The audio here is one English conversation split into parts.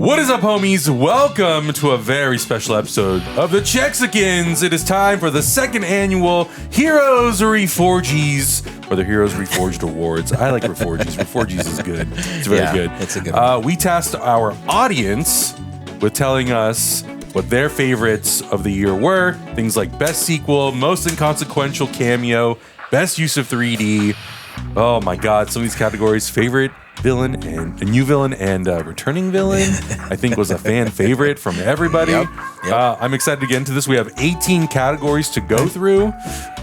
What is up, homies? Welcome to a very special episode of the CzechXicans. It is time for the second annual Heroes Reforged, or the Heroes Reforged Awards. I like Reforged. Reforged is good. It's very good. It's a good one. We tasked our audience with telling us what their favorites of the year were. Things like best sequel, most inconsequential cameo, best use of 3D. Oh my God, some of these categories, favorite villain and a new villain and returning villain, I think was a fan favorite from everybody. Yep. I'm excited to get into this. We have 18 categories to go through,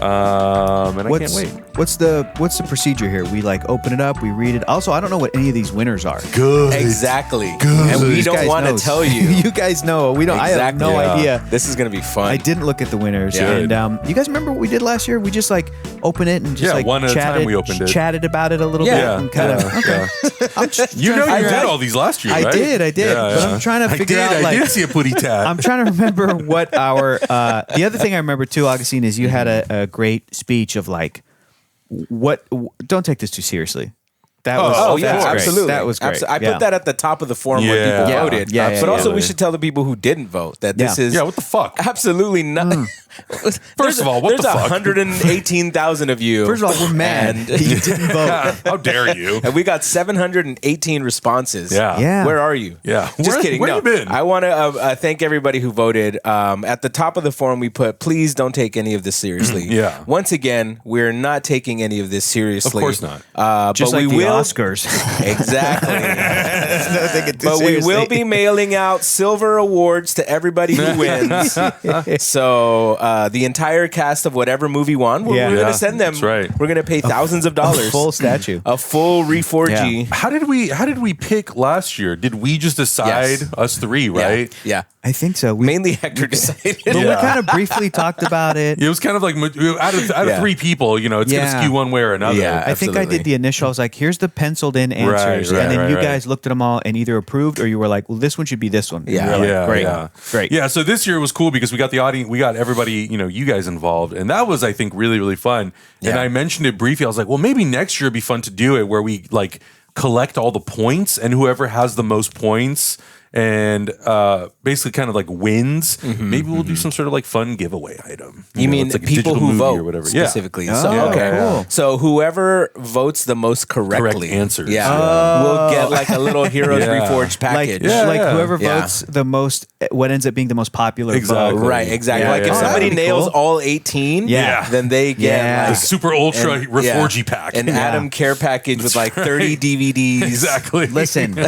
and I can't wait. What's the procedure here? We like open it up, we read it. Also, I don't know what any of these winners are. Good. Exactly. Good. And we These don't guys want to knows. tell you. You guys know. We don't. Exactly. I have no Yeah. idea. This is going to be fun. I didn't look at the winners. Yeah. And you guys remember what we did last year? We just like open it and just Yeah, like one at a chatted, time we opened it. chatted about it a little Yeah. bit and kind of. Okay. I'm just You know trying you to did figure out- all these last year, I right? did. But I'm trying to figure out I like. did see a putty tat. I'm trying to remember what our the other thing I remember too, Augustine, is you had a great speech of like what. Don't take this too seriously. That was Oh, that yeah, was great. absolutely. That was great. I Yeah. put that at the top of the form where Yeah. people Yeah. voted. Yeah, But also, absolutely. we should tell the people who didn't vote that this is Yeah, what the fuck? absolutely nothing. First of all, what the there's fuck? 118,000 of you. First of all, we're mad And- that you didn't vote. How dare you? And we got 718 responses. Yeah. Yeah. Where are you? Yeah. Just kidding. Where no. you been? I want to thank everybody who voted. At the top of the forum, we put, please don't take any of this seriously. Yeah. Once again, we're not taking any of this seriously. Of course not. Just but like we the will. Oscars. Exactly. No, take it too But we seriously. will be mailing out silver awards to everybody who wins. So the entire cast of whatever movie won, we're Yeah. going Yeah, to send them. that's right. We're going to pay thousands of dollars. full statue. A full Reforged. How did we pick last year? Did we just decide Yes. us three, right? Yeah. I think so. We, Mainly Hector decided. but we Yeah. kind of briefly talked about it. It was kind of like out of Yeah. three people, it's going to Yeah. skew one way or another. Yeah. I think I Absolutely. did the initial. I was like, here's the penciled in answers. right, and then right, you right. guys looked at them all and either approved or you were like, well, this one should be this one. And Yeah. we were like, Yeah, great. yeah. Great. Yeah, so this year was cool because we got the audience, we got everybody, you guys involved, and that was, I think, really, really fun. And Yeah. I mentioned it briefly. I was like, well, maybe next year it'd be fun to do it where we like collect all the points, and whoever has the most points and basically kind of like wins. Maybe we'll do some sort of like fun giveaway item. You mean it's like a people digital who movie vote or whatever? specifically? Yeah. So, Oh, okay. cool. So whoever votes the most correctly, Correct answers. yeah, Yeah. will get like a little Heroes Yeah. Reforged Like, package. Yeah. like whoever Yeah. votes the most, what ends up being the most popular Exactly. vote. Right, exactly. Yeah, like yeah, if yeah. somebody That'd be nails cool. all 18, Yeah. then they get Yeah. The like super ultra and- Reforged yeah. pack. an Adam Care package with like 30 DVDs. Exactly. Listen,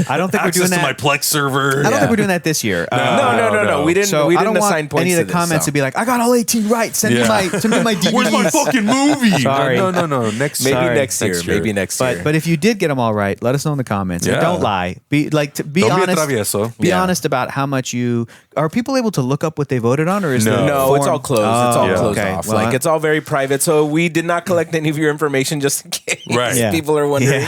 I don't think we're Access doing to my that. Plex server. I don't Yeah. think we're doing that this year. No. We didn't. So we I didn't don't assign want points any of to the this, comments so. to be like, I got all 18 right. Send me my DVDs. Where's my fucking movie? Sorry. No. Next Maybe sorry. next year. Maybe next year. But if you did get them all right, let us know in the comments. And Yeah. don't lie. Be like to be Don't be a honest. travieso. Be Yeah. honest about how much you are. People able to look up what they voted on, or is No. there No, it's form- all closed. It's all Oh, closed okay. off. Well, Like it's all very private. So we did not collect any of your information just in case Right. Yeah. people are wondering.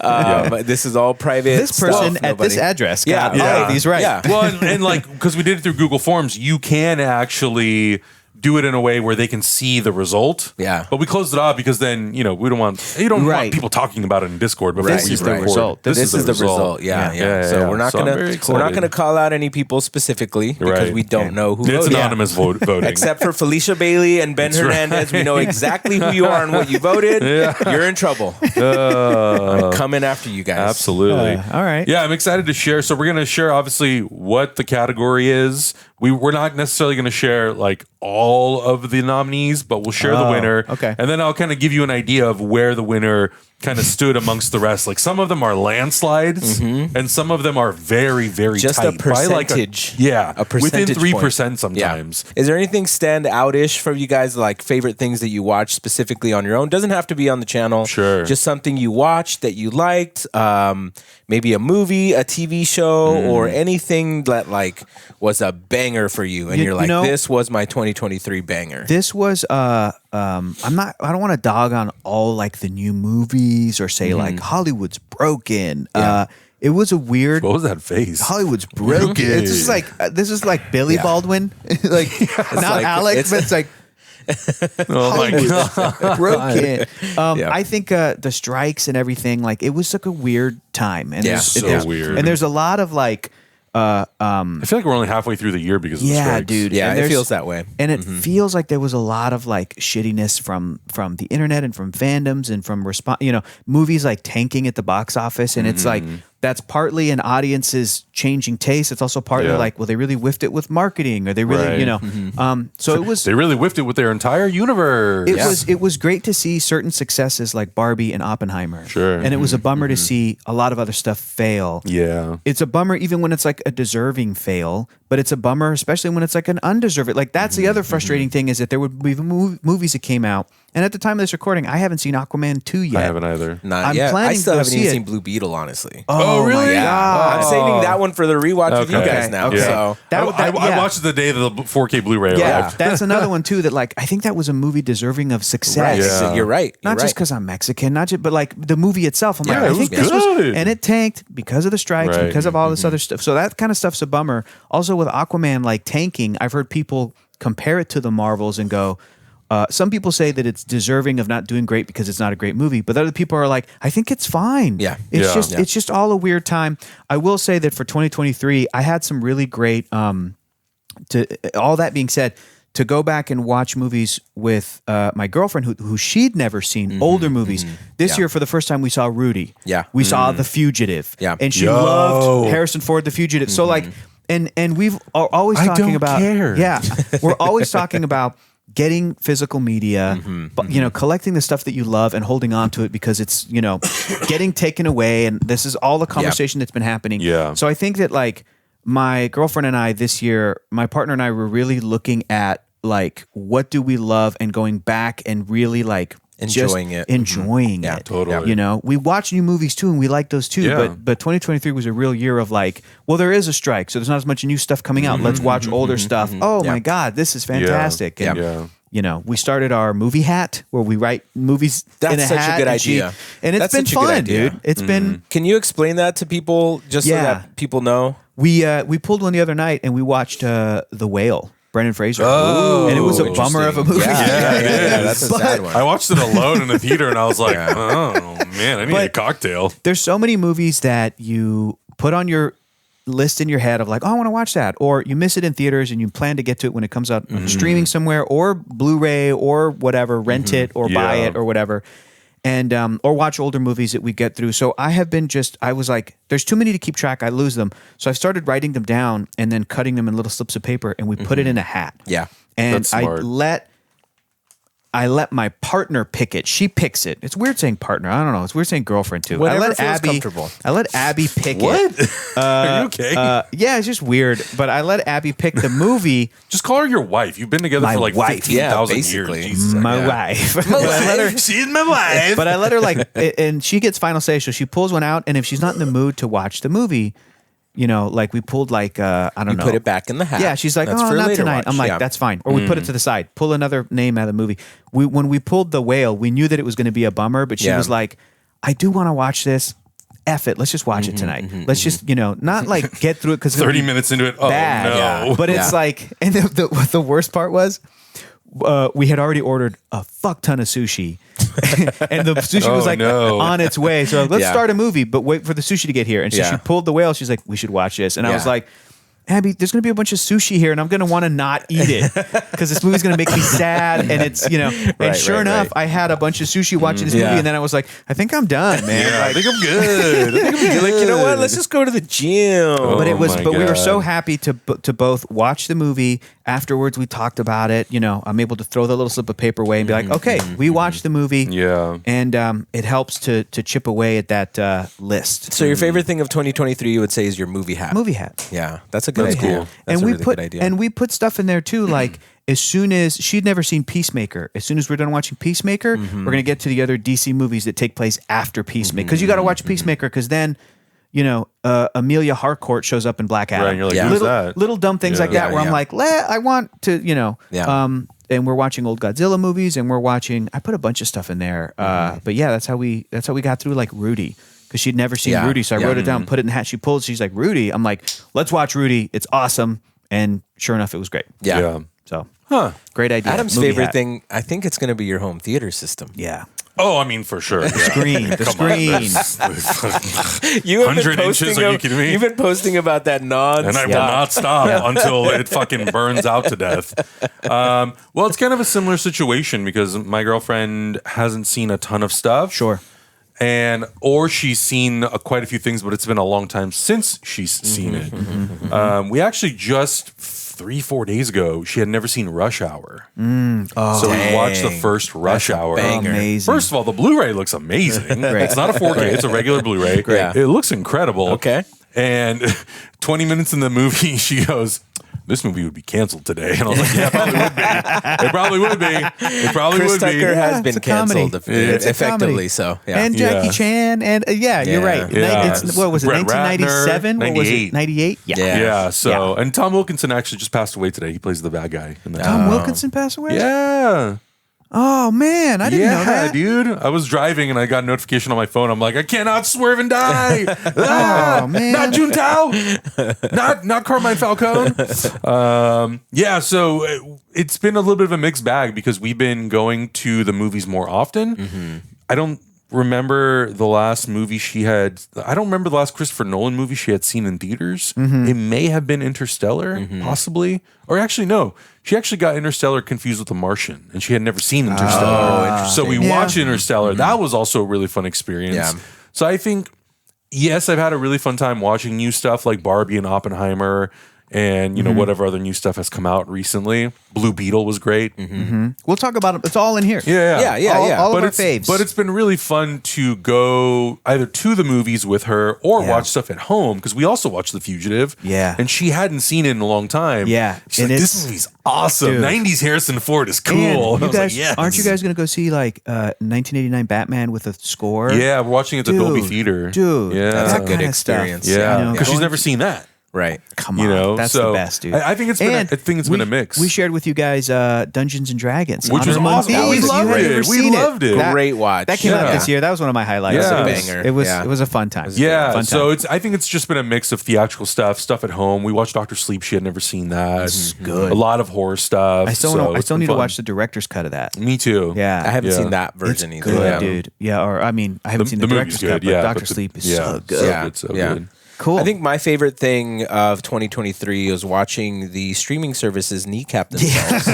But this is all private. this person stuff. at this Nobody- address Yeah. got all Yeah. of these right. Yeah. Well, and like because we did it through Google Forms, you can actually do it in a way where they can see the result. Yeah. But we closed it off because then we don't want want Right. people talking about it in Discord. But This is the result. This is the result. Yeah. So we're not So I'm gonna very we're not excited. gonna call out any people specifically because Right. we don't know who It's voted. anonymous voting. Except for Felicia Bailey and Ben That's right. Hernandez, we know exactly who you are and what you voted. You're in trouble. I'm coming after you guys. Absolutely. All right. Yeah, I'm excited to share. So we're going to share obviously what the category is. We're not necessarily going to share like all of the nominees, but we'll share the winner. okay. And then I'll kind of give you an idea of where the winner kind of stood amongst the rest. Like some of them are landslides and some of them are very, very Just tight. a By like percentage. a percentage within point. 3% sometimes. Is there anything stand out-ish for you guys, like favorite things that you watch specifically on your own? Doesn't have to be on the channel. Sure. Just something you watched that you liked. Maybe a movie, a TV show, or anything that like was a banger for you, and you're like, this was my 2023 banger. This was I don't want to dog on all like the new movies or say like Hollywood's broken. It was a weird. What was that face? Hollywood's broken. It's just like this is like Billy Baldwin, like not like- Alex, but it's like Oh my God. broken. Yeah. I think the strikes and everything, like it was like a weird time, and Yeah. there's- So there's- weird. And there's a lot of like I feel like we're only halfway through the year because of the strikes. Dude. Yeah, And it there's- feels that way. And it feels like there was a lot of like shittiness from the internet and from fandoms and from movies like tanking at the box office. And it's like that's partly an audience's changing taste. It's also partly like, well, they really whiffed it with marketing, or they really, Right. So it was. They really whiffed it with their entire universe. It was great to see certain successes like Barbie and Oppenheimer. Sure. And it was a bummer to see a lot of other stuff fail. Yeah. It's a bummer even when it's like a deserving fail, but it's a bummer especially when it's like an undeserved. Like that's the other frustrating thing, is that there would be movies that came out, and at the time of this recording, I haven't seen Aquaman 2 yet. I haven't either. Not I'm yet. I planning still to haven't see even it. seen Blue Beetle, honestly. Oh, really? my Yeah. God. I'm saving that one for the rewatch with you Okay. guys now. Okay. So I watched it the day that the 4K Blu-ray Yeah, arrived. that's another one too. That like I think that was a movie deserving of success. right. Yeah. You're right. Not You're just right. because I'm Mexican, not just, but like the movie itself. I'm Yeah, like, it I was think this good. was, and it tanked because of the strikes, Right. because of all this other stuff. So that kind of stuff's a bummer. Also with Aquaman like tanking, I've heard people compare it to the Marvels and go. Some people say that it's deserving of not doing great because it's not a great movie, but other people are like, I think it's fine. Yeah. It's Yeah. just Yeah. it's just all a weird time. I will say that for 2023, I had some really great. All that being said, to go back and watch movies with my girlfriend who she'd never seen older movies. This year, for the first time, we saw Rudy. Yeah. We saw The Fugitive. Yeah. And she Yo. loved Harrison Ford, The Fugitive. So like, and we've always I talking don't about, care. yeah, we're always talking about getting physical media, but, collecting the stuff that you love and holding on to it because it's, getting taken away. And this is all the conversation that's been happening. Yeah. So I think that like, my girlfriend and I this year, my partner and I were really looking at like what do we love and going back and really like Enjoying just it. enjoying Yeah, it. totally. We watch new movies too, and we like those too. Yeah. But 2023 was a real year of like, well, there is a strike, so there's not as much new stuff coming out. Let's watch older stuff. Oh my God, this is fantastic! And, Yeah. we started our movie hat where we write movies in a That's such a hat. good and idea. and it's That's been such a good fun, idea. dude. It's been. Can you explain that to people just so Yeah. that people know? We pulled one the other night and we watched The Whale, Brendan Fraser. Oh, and it was a bummer of a movie. Yeah, that's a But- sad one. I watched it alone in the theater, and I was like, oh, man, I need a cocktail. There's so many movies that you put on your list in your head of like, oh, I want to watch that, or you miss it in theaters and you plan to get to it when it comes out on streaming somewhere or Blu-ray or whatever, rent it or buy Yeah. it or whatever. And or watch older movies that we get through. So I was like, there's too many to keep track. I lose them. So I started writing them down and then cutting them in little slips of paper, and we put it in a hat. Yeah. And That's smart. I let my partner pick it. She picks it. It's weird saying partner. I don't know. It's weird saying girlfriend too. Whatever I let feels Abby comfortable. I let Abby pick it. What? Are you okay? Yeah, it's just weird. But I let Abby pick the movie. Just call her your wife. You've been together My for like wife. 15,000 Yeah, years. basically. Jesus. My wife. But I let her- She's my wife. but I let her like, and she gets final say. So she pulls one out, and if she's not in the mood to watch the movie, like we pulled like I don't know. Put it back in the hat. Yeah, she's like, That's oh, for not later tonight. watch. I'm like, Yeah. that's fine. Or we put it to the side. Pull another name out of the movie. When we pulled The Whale, we knew that it was going to be a bummer, but she Yeah. was like, I do want to watch this. F it. Let's just watch it tonight. Let's just, not like get through it because 30 minutes into it. Oh, bad. no. Yeah. But it's like, and the worst part was, we had already ordered a fuck ton of sushi, and the sushi was like on its way. So let's Yeah. start a movie, but wait for the sushi to get here. And so Yeah. she pulled The Whale. She's like, we should watch this. And I was Yeah. like, Abby, there's going to be a bunch of sushi here, and I'm going to want to not eat it because this movie's going to make me sad. And it's, and Right, sure right, enough, right. I had a bunch of sushi watching this Yeah. movie, and then I was like, I think I'm done, man. Yeah, I Like, think I'm good. I think I'm You're like, you know what? Let's just go to the gym. but it was, my but we were God. so happy to both watch the movie. Afterwards, we talked about it. I'm able to throw the little slip of paper away and be like, okay, we watched the movie. Yeah. And it helps to chip away at that list. So your favorite thing of 2023, you would say, is your movie hat. Movie hat. Yeah, that's a good That's idea. cool. That's and a we really put good idea. and we put stuff in there too, like as soon as she'd never seen Peacemaker, as soon as we're done watching Peacemaker, we're gonna get to the other DC movies that take place after Peacemaker, because you got to watch Peacemaker, because then Amelia Harcourt shows up in Black Adam. Right, and you're like, Yeah. who's little, that? little dumb things Yeah. like that Yeah, where yeah. I'm like, I want to, Yeah. and we're watching old Godzilla movies, and we're watching. I put a bunch of stuff in there, but yeah, that's how we got through like Rudy, because she'd never seen Yeah, Rudy, so I yeah. wrote it down, put it in the hat. She pulled. She's like, Rudy. I'm like, let's watch Rudy. It's awesome, and sure enough, it was great. yeah. Yeah. So Huh. great idea. Adam's Movie favorite hat. thing, I think it's going to be your home theater system. Yeah. Oh, I mean, for sure. The screen. You have 100 inches, are you kidding me? You've been posting about that non-stop. And I will not stop until it fucking burns out to death. Well, it's kind of a similar situation because my girlfriend hasn't seen a ton of stuff. Sure. Or she's seen quite a few things, but it's been a long time since she's seen it. We actually just 3-4 days ago, she had never seen Rush Hour. So we watched the first Rush Hour. Amazing. First of all, the Blu-ray looks amazing. It's not a 4K, it's a regular Blu-ray. Great. It looks incredible. Okay. And 20 minutes in the movie, she goes, this movie would be canceled today. And I was like, yeah, it probably would be. It probably Chris would be. Tucker has it's been a comedy. canceled It's a effectively, comedy. so yeah. And Jackie Chan, and you're right. Yeah. What was it, Brett 1997? Ratner, What was it, 98? Yeah, so, and Tom Wilkinson actually just passed away today. He plays the bad guy in that. Tom Wilkinson passed away? Yeah. Oh, man, I didn't know that. Dude. I was driving and I got a notification on my phone. I'm like, I cannot swerve and die. Oh, man. Not Juntao. not Carmine Falcone. So it's been a little bit of a mixed bag because we've been going to the movies more often. I don't remember the last movie I don't remember the last Christopher Nolan movie she had seen in theaters. It may have been Interstellar, possibly. Or actually, no. She actually got Interstellar confused with The Martian, and she had never seen Interstellar. So we watched Interstellar. That was also a really fun experience. Yeah. So I think, yes, I've had a really fun time watching new stuff like Barbie and Oppenheimer and, whatever other new stuff has come out recently. Blue Beetle was great. We'll talk about it. It's all in here. Yeah. All but of our faves. But it's been really fun to go either to the movies with her or watch stuff at home because we also watched The Fugitive. Yeah. And she hadn't seen it in a long time. Yeah. She's like, this movie's awesome. Dude. 90s Harrison Ford is cool. And And I you was guys, like, yes. aren't you guys going to go see like 1989 Batman with a score? Yeah, we're watching it at the Dolby Theater. Dude, Yeah. That's that a good kinda stuff. experience. Yeah. Because she's going never seen that. Right. Come on, that's the best, dude. I think it's been a mix. We shared with you guys Dungeons and Dragons, Which was Honor Among awesome. Thieves. We loved You had it. never We seen loved it. Great watch. That came out Yeah. this year. That was one of my highlights. Yeah. It was, Banger. it was Yeah. it was a fun time. Yeah, Fun so time. I think it's just been a mix of theatrical stuff at home. We watched Dr. Sleep. She had never seen that. It's good. A lot of horror stuff. I still so I it's still been need to fun. watch the director's cut of that. Me too. Yeah, I haven't Yeah. seen that it's version either. good, Yeah. dude. Yeah, or I mean, I haven't seen the movie's director's cut, good, but yeah, Doctor but Sleep is yeah, so good. Yeah. It's so Yeah. good. Cool. I think my favorite thing of 2023 was watching the streaming services kneecap themselves.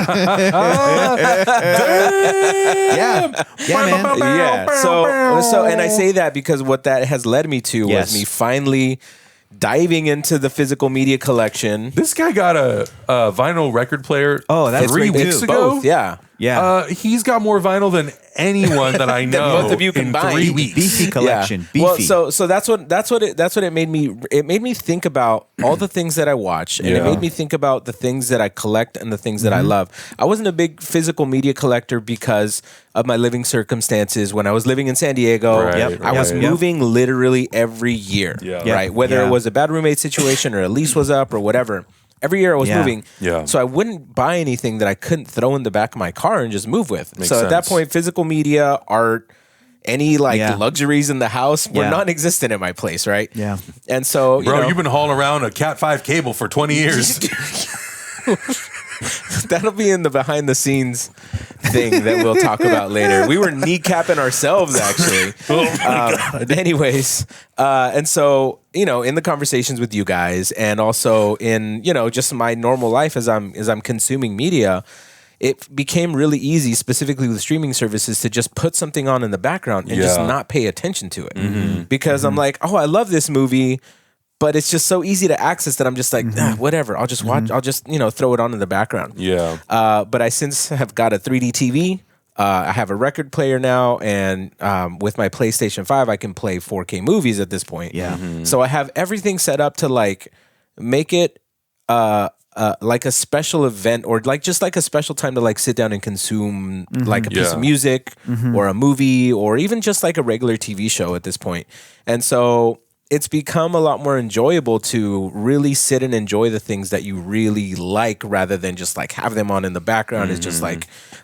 yeah, man. Yeah. So, and I say that because what that has led me to Yes. was me finally diving into the physical media collection. This guy got a vinyl record player. Oh, that's 3 great, weeks too. ago. Both, yeah. Yeah, He's got more vinyl than anyone that I know both of you in combined. 3 weeks. beefy collection. Yeah. Beefy. Well, so that's what it made me. It made me think about all the things that I watch, and it Yeah. made me think about the things that I collect and the things that I love. I wasn't a big physical media collector because of my living circumstances. When I was living in San Diego, Right, Yep. I was right. moving literally every year. Yeah. Right. Whether Yeah. it was a bad roommate situation or a lease was up or whatever. Every year I was Yeah. moving. Yeah. So I wouldn't buy anything that I couldn't throw in the back of my car and just move with. Makes so at that sense. point, physical media, art, any Yeah. luxuries in the house were Yeah. non-existent at my place, right? Yeah. And so, Bro, you've been hauling around a Cat 5 cable for 20 years. that'll be in the behind the scenes thing that we'll talk about later. We were kneecapping ourselves, actually. Anyways, and so, in the conversations with you guys and also in, just my normal life as I'm consuming media, it became really easy, specifically with streaming services, to just put something on in the background and just Yeah. not pay attention to it. Because I'm like, oh, I love this movie, but it's just so easy to access that I'm just like, whatever. I'll just watch. I'll just, throw it on in the background. Yeah. But I since have got a 3D TV. I have a record player now, and with my PlayStation 5, I can play 4K movies at this point. Yeah. So I have everything set up to make it like a special event or just like a special time to sit down and consume like a piece of music or a movie or even just like a regular TV show at this point. And so it's become a lot more enjoyable to really sit and enjoy the things that you really like rather than just have them on in the background. It's just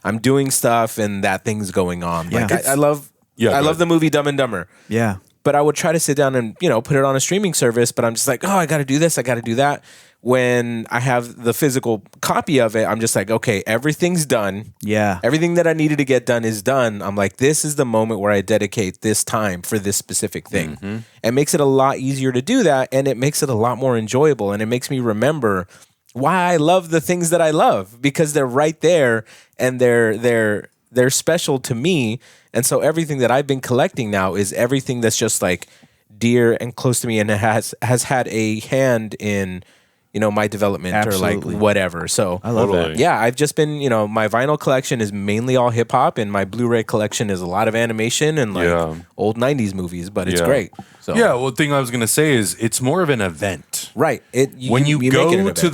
I'm doing stuff and that thing's going on. Yeah. I love Yeah, the movie Dumb and Dumber. Yeah. but I would try to sit down and, put it on a streaming service, but I'm just like, oh, I got to do this. I got to do that. When I have the physical copy of it, I'm just like, okay, everything's done. Yeah. Everything that I needed to get done is done. I'm like, this is the moment where I dedicate this time for this specific thing. It makes it a lot easier to do that, and it makes it a lot more enjoyable, and it makes me remember why I love the things that I love, because they're right there and they're special to me. And so everything that I've been collecting now is everything that's just like dear and close to me, and it has had a hand in my development Absolutely. or like whatever. So I love that. Yeah, I've just been, my vinyl collection is mainly all hip hop, and my Blu-ray collection is a lot of animation and like old 90s movies, but it's great. So well, the thing I was going to say is it's more of an event. Right. When you make it go an to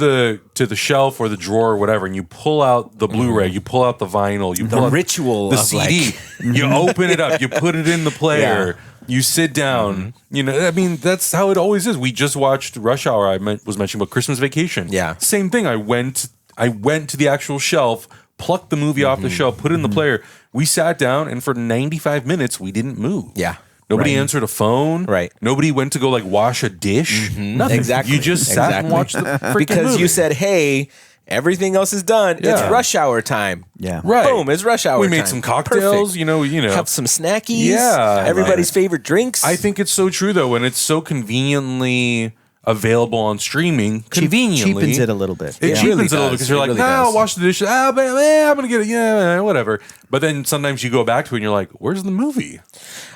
the shelf or the drawer or whatever, and you pull out the Blu-ray, you pull out the vinyl, you pull out ritual the of CD, you open it up, you put it in the player. Yeah. You sit down, that's how it always is. We just watched Rush Hour. Was mentioning about Christmas Vacation. Yeah. Same thing. I went to the actual shelf, plucked the movie off the shelf, put it in the player. We sat down, and for 95 minutes, we didn't move. Yeah. Nobody answered a phone. Right. Nobody went to go like wash a dish. Nothing. Exactly. You just sat and watched the freaking because movie. you said, hey, everything else is done. Yeah. It's rush hour time. Yeah. Right. Boom, it's rush hour We time. made some cocktails, Perfect. you know. Have some snackies. Yeah. Everybody's favorite drinks. I think it's so true though, when it's so conveniently available on streaming. Conveniently cheapens it a little bit. It Yeah. cheapens Really it a little does. because you're It like, really nah, I'll does. wash the dishes. I'm gonna get it. Yeah, whatever. But then sometimes you go back to it and you're like, where's the movie?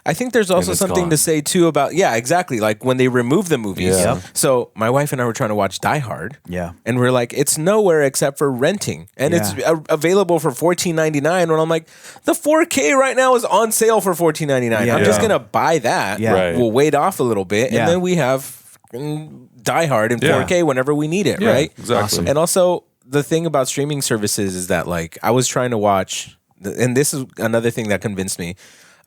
I think there's also it's something gone. to say too about exactly, like when they remove the movies. Yeah. Yep. So my wife and I were trying to watch Die Hard. Yeah. And we're like, it's nowhere except for renting, and it's available for $14.99. When I'm like, the 4K right now is on sale for $14.99. Yeah. I'm just Yeah. gonna buy that. Yeah. Right. We'll wait off a little bit, Yeah. and then we have Die Hard in Yeah. 4K whenever we need it. Yeah, right. exactly. Awesome. And also the thing about streaming services is that like I was trying to watch, and this is another thing that convinced me.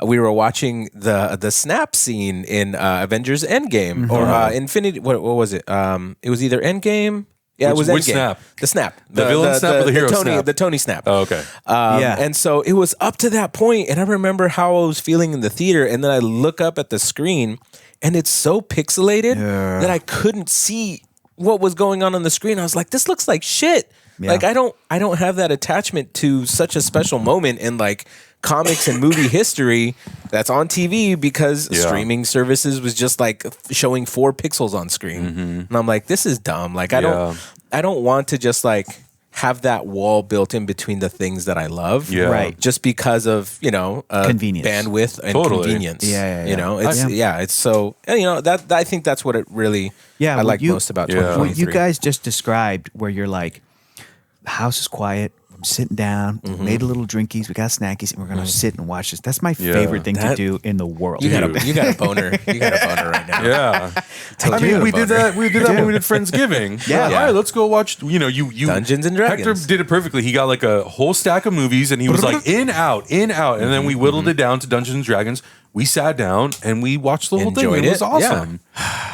We were watching the snap scene in Avengers Endgame or Infinity. What was it? It was either Endgame. Yeah, it was Endgame. Which snap? The snap. The villain snap or the hero Tony, snap? The Tony snap. Oh, okay. Yeah. And so it was up to that point, and I remember how I was feeling in the theater, and then I look up at the screen, and it's so pixelated that I couldn't see what was going on the screen. I was like, this looks like shit. Yeah. Like I don't have that attachment to such a special moment in like comics and movie history that's on TV because streaming services was just like showing 4 pixels on screen. And I'm like, this is dumb. Like I don't want to just like have that wall built in between the things that I love. Yeah. Right. Just because of, Convenience. bandwidth and Totally. convenience. Yeah. It's so, and that I think that's what it really I what like you- most about Yeah. 2023. What you guys just described, where you're like, the house is quiet, I'm sitting down, we made a little drinkies, we got snackies, and we're gonna sit and watch this. That's my favorite thing to That- do in the world. You got a boner. You got a boner right now. Yeah. I you mean, we a did boner. that. We did that when we did Friendsgiving. Yeah. All right, let's go watch. You Dungeons and Dragons. Hector did it perfectly. He got like a whole stack of movies, and he was like in, out, and then we whittled it down to Dungeons and Dragons. We sat down and we watched the whole Enjoyed thing. It was it. awesome,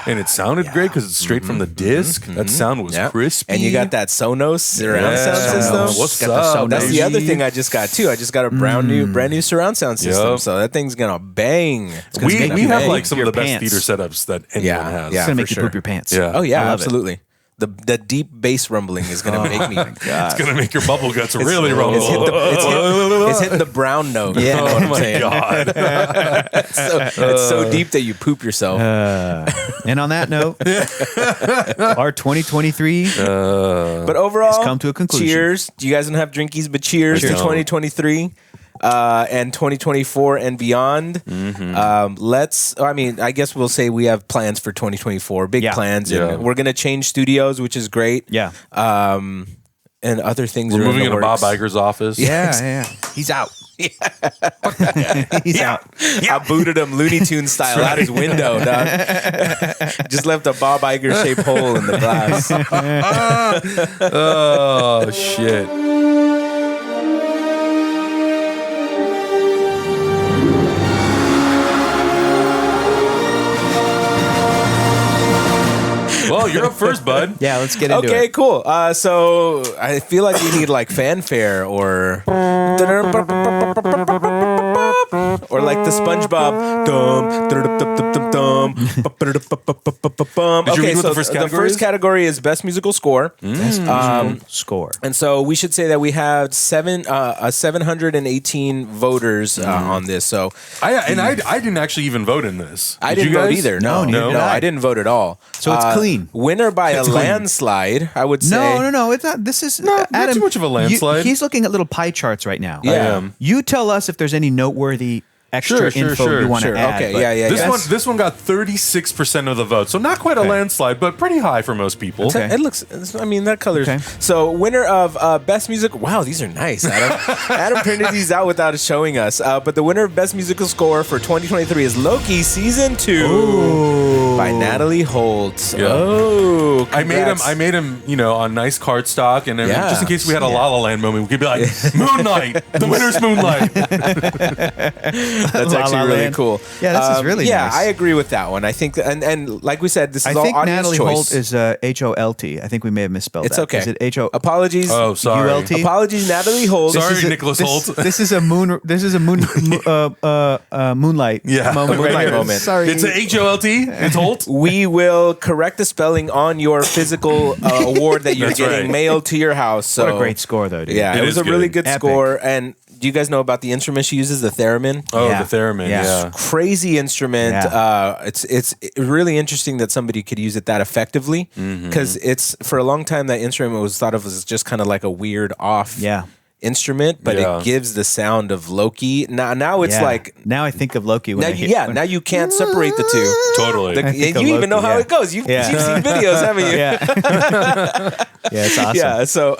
and it sounded great because it's straight from the disc. That sound was Yeah. crispy, And you got that Sonos surround sound system. What's Got the up? Sonos. That's the baby? other thing I just got too. I just got a brand new surround sound system. Yep. So that thing's gonna bang. It's gonna We bang. have like some of your the best pants. theater setups that anyone Yeah, has. It's yeah. gonna make for you sure. poop your pants. Yeah. Oh yeah, I love it. absolutely. The deep bass rumbling is gonna make me. It's gonna make your bubble guts really rumble. It's hitting the brown note. Yeah. You know what I'm Oh my saying? god! It's so deep that you poop yourself. And on that note, our 2023. But overall, It's come to a conclusion. Cheers. You guys don't have drinkies, but cheers to Cheers. 2023 and 2024 and beyond. I guess we'll say we have plans for 2024, big Yeah. plans. Yeah. And we're going to change studios, which is great. Yeah. And other things We're are moving in the into Bob works. Iger's office. Yeah. He's out. He's out. I booted him Looney Tunes style out his window, dog. Just left a Bob Iger shaped hole in the glass. Oh shit! Well, you're up first, bud. Yeah, let's get into Okay, it. cool. So I feel like we need like fanfare or like like the SpongeBob. Did you read what Okay, so the first the category first is? category is best musical score. Score. And so we should say that we have 718 voters on this. So I didn't actually even vote in this. I Did didn't you vote guys? either. No, neither did I. I didn't vote at all. So it's clean. Winner by a It's clean. landslide, I would say. No. It's not. This is not Adam, too much of a landslide. He's looking at little pie charts right now. Yeah. I am. You tell us if there's any noteworthy extra info you want to add. Okay, but yeah. This one got 36% of the vote, so not quite a landslide, but pretty high for most people. Okay. It looks. I mean, that color's. Okay. So, winner of best music. Wow, these are nice. Adam printed these out without showing us. But the winner of best musical score for 2023 is Loki season 2 by Natalie Holt. Yeah. Oh, I congrats. made him, on nice cardstock, and then Yeah. just in case we had a La La Land moment, we could be like, Moonlight, the winner's Moonlight. That's La actually La really Land. cool. Yeah, this is really yeah. nice. I agree with that one. I think, and like we said, this is I all think audience Natalie choice. Holt is Holt. I think we may have misspelled It's that. okay. Is it H-O? Apologies. Oh, sorry. ULT? Apologies, Natalie Holt. Sorry, This is a- Nicholas Holt. This is a moonlight Yeah. moment. Moonlight right here. moment. Sorry. It's a HOLT. It's Holt. We will correct the spelling on your physical award that you're That's getting right. mailed to your house. So What a great score, though, dude. Yeah, It it was is a really good. good Epic. score. And do you guys know about the instrument she uses, the theremin? Oh, Yeah. the theremin. Yeah. Yeah. Crazy instrument. Yeah. It's really interesting that somebody could use it that effectively because it's for a long time that instrument was thought of as just kind of like a weird off Yeah. instrument, but Yeah. it gives the sound of Loki. Now it's Yeah. like now I think of Loki when now, I hear now you can't separate the two. Totally. The- I think of you even know Loki, how yeah. it goes. You've seen videos, haven't you? Yeah. Yeah, it's awesome. Yeah, so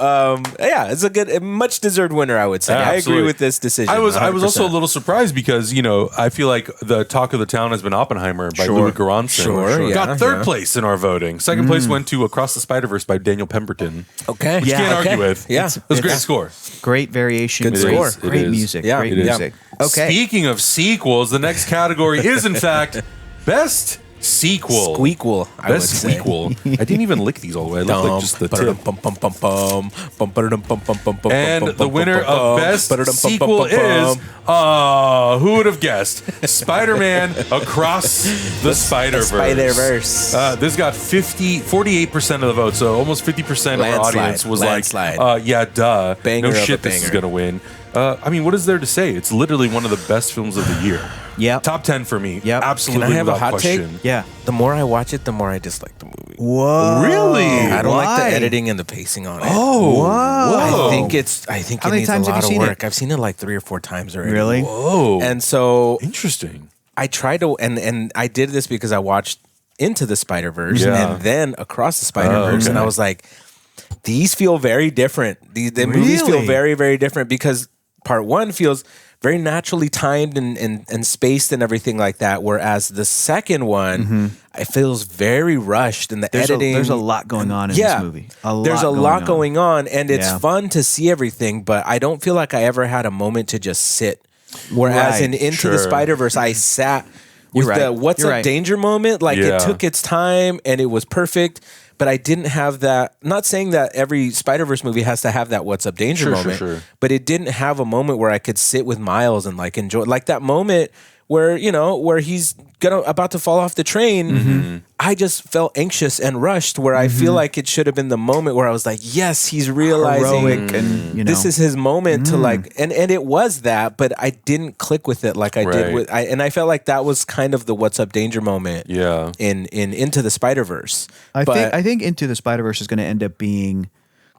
it's a good, much deserved winner, I would say. I agree Absolutely. with this decision. I was also a 100%. little surprised because I feel like the talk of the town has been Oppenheimer by Sure. Louis Goranson. Sure, yeah, Got third yeah. place in our voting. Second place went to Across the Spider-Verse by Daniel Pemberton. Okay, Which you can't argue with. Yeah, It was a great score. Great variation. Good score. It Great is. music. Yeah, Great it is. music. Okay. Speaking of sequels, the next category is in fact best sequel. Squeakquel, I would Best say. sequel. I didn't even lick these all the way. I looked like just the tip. And the winner of best sequel is, who would have guessed? Spider-Man Across the Spider-Verse. Spider-Verse. This got 48% of the vote, so almost 50% of our Landslide. audience was Landslide. like, yeah, duh. Banger no of a shit, this is banger. going to win. I mean, what is there to say? It's literally one of the best films of the year. Yep. Top 10 for me. Yep. Absolutely Can I have a without hot take? question. Yeah. The more I watch it, the more I dislike the movie. Whoa. Really? I don't like Why? the editing and the pacing on it. Oh. Whoa. I think How it many needs a times have lot you of seen it? work. I've seen it like 3 or 4 times already. Really? Whoa. And so Interesting. I tried to, and I did this because I watched Into the Spider-Verse Yeah. and then Across the Spider-Verse, and okay. I was like, these feel very different. The movies feel Really? very, very different because part 1 feels very naturally timed and spaced and everything like that, whereas the second one, it feels very rushed and the editing. There's a lot going on in this movie. There's a lot going on, and it's Yeah. fun to see everything, but I don't feel like I ever had a moment to just sit. Whereas Right, in Into the sure. Spider-Verse, I sat with You're the right. what's You're up right. danger moment. Like Yeah. it took its time and it was perfect, but I didn't have that. Not saying that every Spider-Verse movie has to have that what's up danger Sure, moment, sure. but it didn't have a moment where I could sit with Miles and like enjoy like that moment where where he's about to fall off the train. I just felt anxious and rushed where I feel like it should have been the moment where I was like, yes, he's realizing Heroic and, this is his moment to like, and it was that, but I didn't click with it like I did Right. with, and I felt like that was kind of the what's up danger moment. Yeah. In Into the Spider-Verse. I think Into the Spider-Verse is going to end up being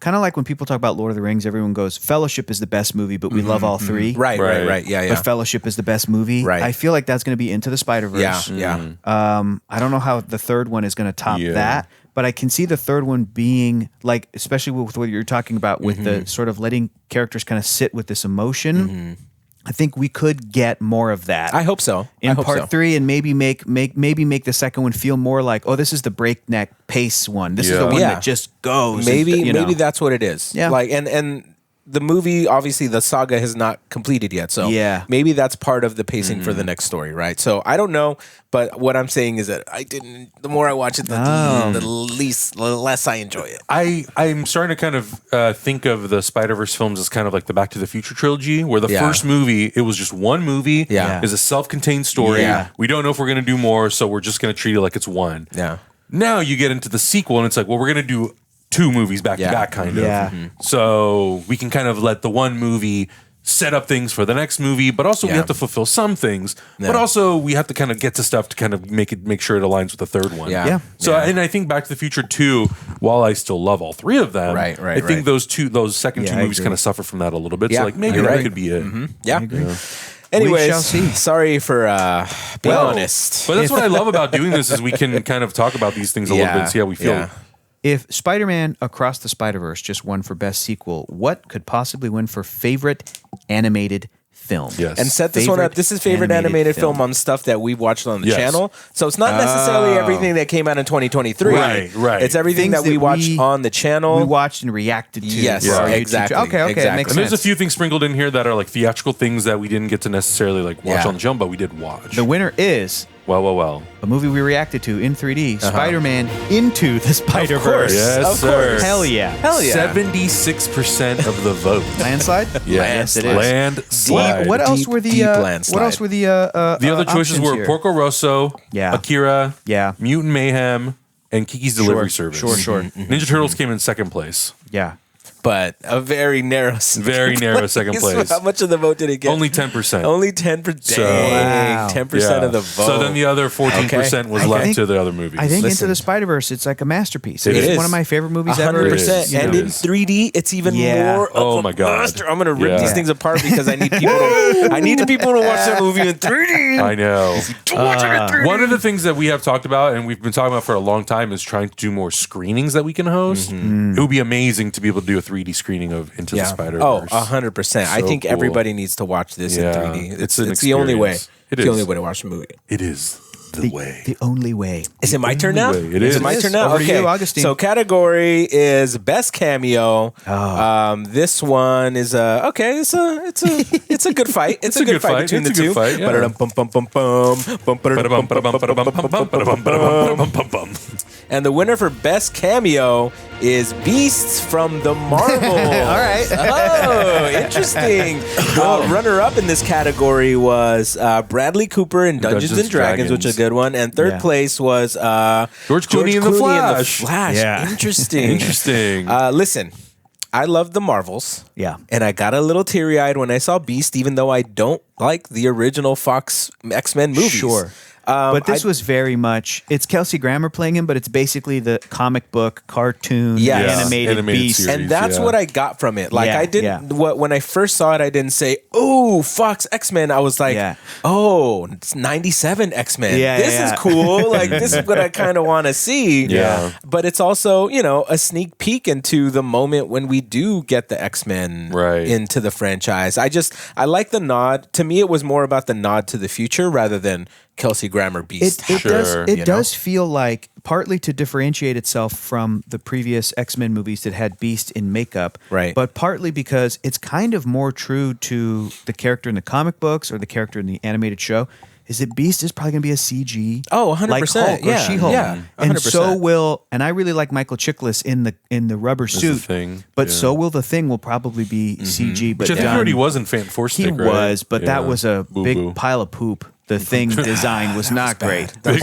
kind of like when people talk about Lord of the Rings, everyone goes, Fellowship is the best movie, but we love all three. Right. Right. Yeah. But Fellowship is the best movie. Right. I feel like that's going to be Into the Spider-Verse. Yeah. I don't know how the third one is going to top Yeah. that, but I can see the third one being like, especially with what you're talking about with the sort of letting characters kind of sit with this emotion. I think we could get more of that. I hope so. in part 3, and maybe make the second one feel more like, oh, this is the breakneck pace one. This is the Yeah. one Yeah. that just goes. Maybe and, maybe that's what it is. Yeah. Like and the movie, obviously the saga has not completed yet. So maybe that's part of the pacing for the next story, right? So I don't know, but what I'm saying is that the more I watch it, the less I enjoy it. I'm starting to kind of think of the Spider-Verse films as kind of like the Back to the Future trilogy, where the first movie, it was just one movie, is a self-contained story. Yeah. We don't know if we're going to do more, so we're just going to treat it like it's one. Yeah. Now you get into the sequel, and it's like, well, we're going to do 2 movies back to back, kind of. Mm-hmm. So we can kind of let the one movie set up things for the next movie, but also we have to fulfill some things. But also we have to kind of get to stuff to kind of make sure it aligns with the third one. So and I think Back to the Future 2, while I still love all 3 of them, I think those second 2 movies kind of suffer from that a little bit. So like maybe that could be it. Mm-hmm. Yeah. I agree. Anyways, sorry for being honest. But that's what I love about doing this is we can kind of talk about these things a little bit and see how we feel. If Spider-Man Across the Spider-Verse just won for Best Sequel, what could possibly win for Favorite Animated Film? Yes. And set this one up. This is Favorite Animated film on stuff that we've watched on the channel. So it's not necessarily everything that came out in 2023. Right. It's everything that we watched on the channel. We watched and reacted to. Yes, exactly. Okay, exactly. It makes and sense. there's a few things sprinkled in here that are like theatrical things that we didn't get to necessarily like watch on the jump, but we did watch. The winner is... Well. A movie we reacted to in 3D, Spider-Man Into the Spider-Verse. Yes, sir. Hell yeah. 76% of the vote. Landslide? Yes, it is. Landslide. What else were the the other choices were here? Porco Rosso, Akira, Mutant Mayhem, and Kiki's Delivery Service. Sure. Ninja Turtles came in second place. Yeah. But a very narrow second place. How much of the vote did it get? Only 10%. Only 10%. So, 10% of the vote. So then the other 14% was left to the other movies. I think Into the Spider-Verse, it's like a masterpiece. It is one of my favorite movies ever. 100%. And in 3D, it's even more of a master. I'm going to rip these things apart because I need people to watch that movie in 3D. I know. One of the things that we have talked about and we've been talking about for a long time is trying to do more screenings that we can host. It would be amazing to be able to do a 3D screening of Into the Spider-Verse. 100%. I think everybody needs to watch this in 3D. It's the only way. It's the only way to watch the movie. It is the way. The only way. Is it my turn now? It is. Is it my turn now? Over to Okay. you, Augustine. So category is best cameo. This one is it's a good fight. It's a good fight between the two. And the winner for best cameo is Beasts from the Marvel. All right. Oh, interesting. Runner-up in this category was Bradley Cooper in Dungeons and Dragons, which is a good one. And third place was George Clooney in The Flash. Yeah. Interesting. Listen, I love the Marvels. Yeah. And I got a little teary-eyed when I saw Beast, even though I don't like the original Fox X-Men movies. Sure. But this was very much, it's Kelsey Grammer playing him, but it's basically the comic book, cartoon, animated Beast. series, and that's what I got from it. Like I didn't, when I first saw it, I didn't say, oh, Fox X-Men. I was like, oh, it's 97 X-Men. This is cool. Like this is what I kind of want to see. Yeah. But it's also, a sneak peek into the moment when we do get the X-Men into the franchise. I like the nod. To me, it was more about the nod to the future rather than Kelsey Grammer Beast. It does feel like, partly to differentiate itself from the previous X-Men movies that had Beast in makeup, but partly because it's kind of more true to the character in the comic books or the character in the animated show, is that Beast is probably going to be a CG. Oh, 100%. Like Hulk or She-Hulk. Yeah, 100%. And so will, and I really like Michael Chiklis in the rubber suit. But so will the Thing will probably be CG. But Which I think already was in Fan Four Stick, He was, but that was a big pile of poop. The Thing design was not great. Big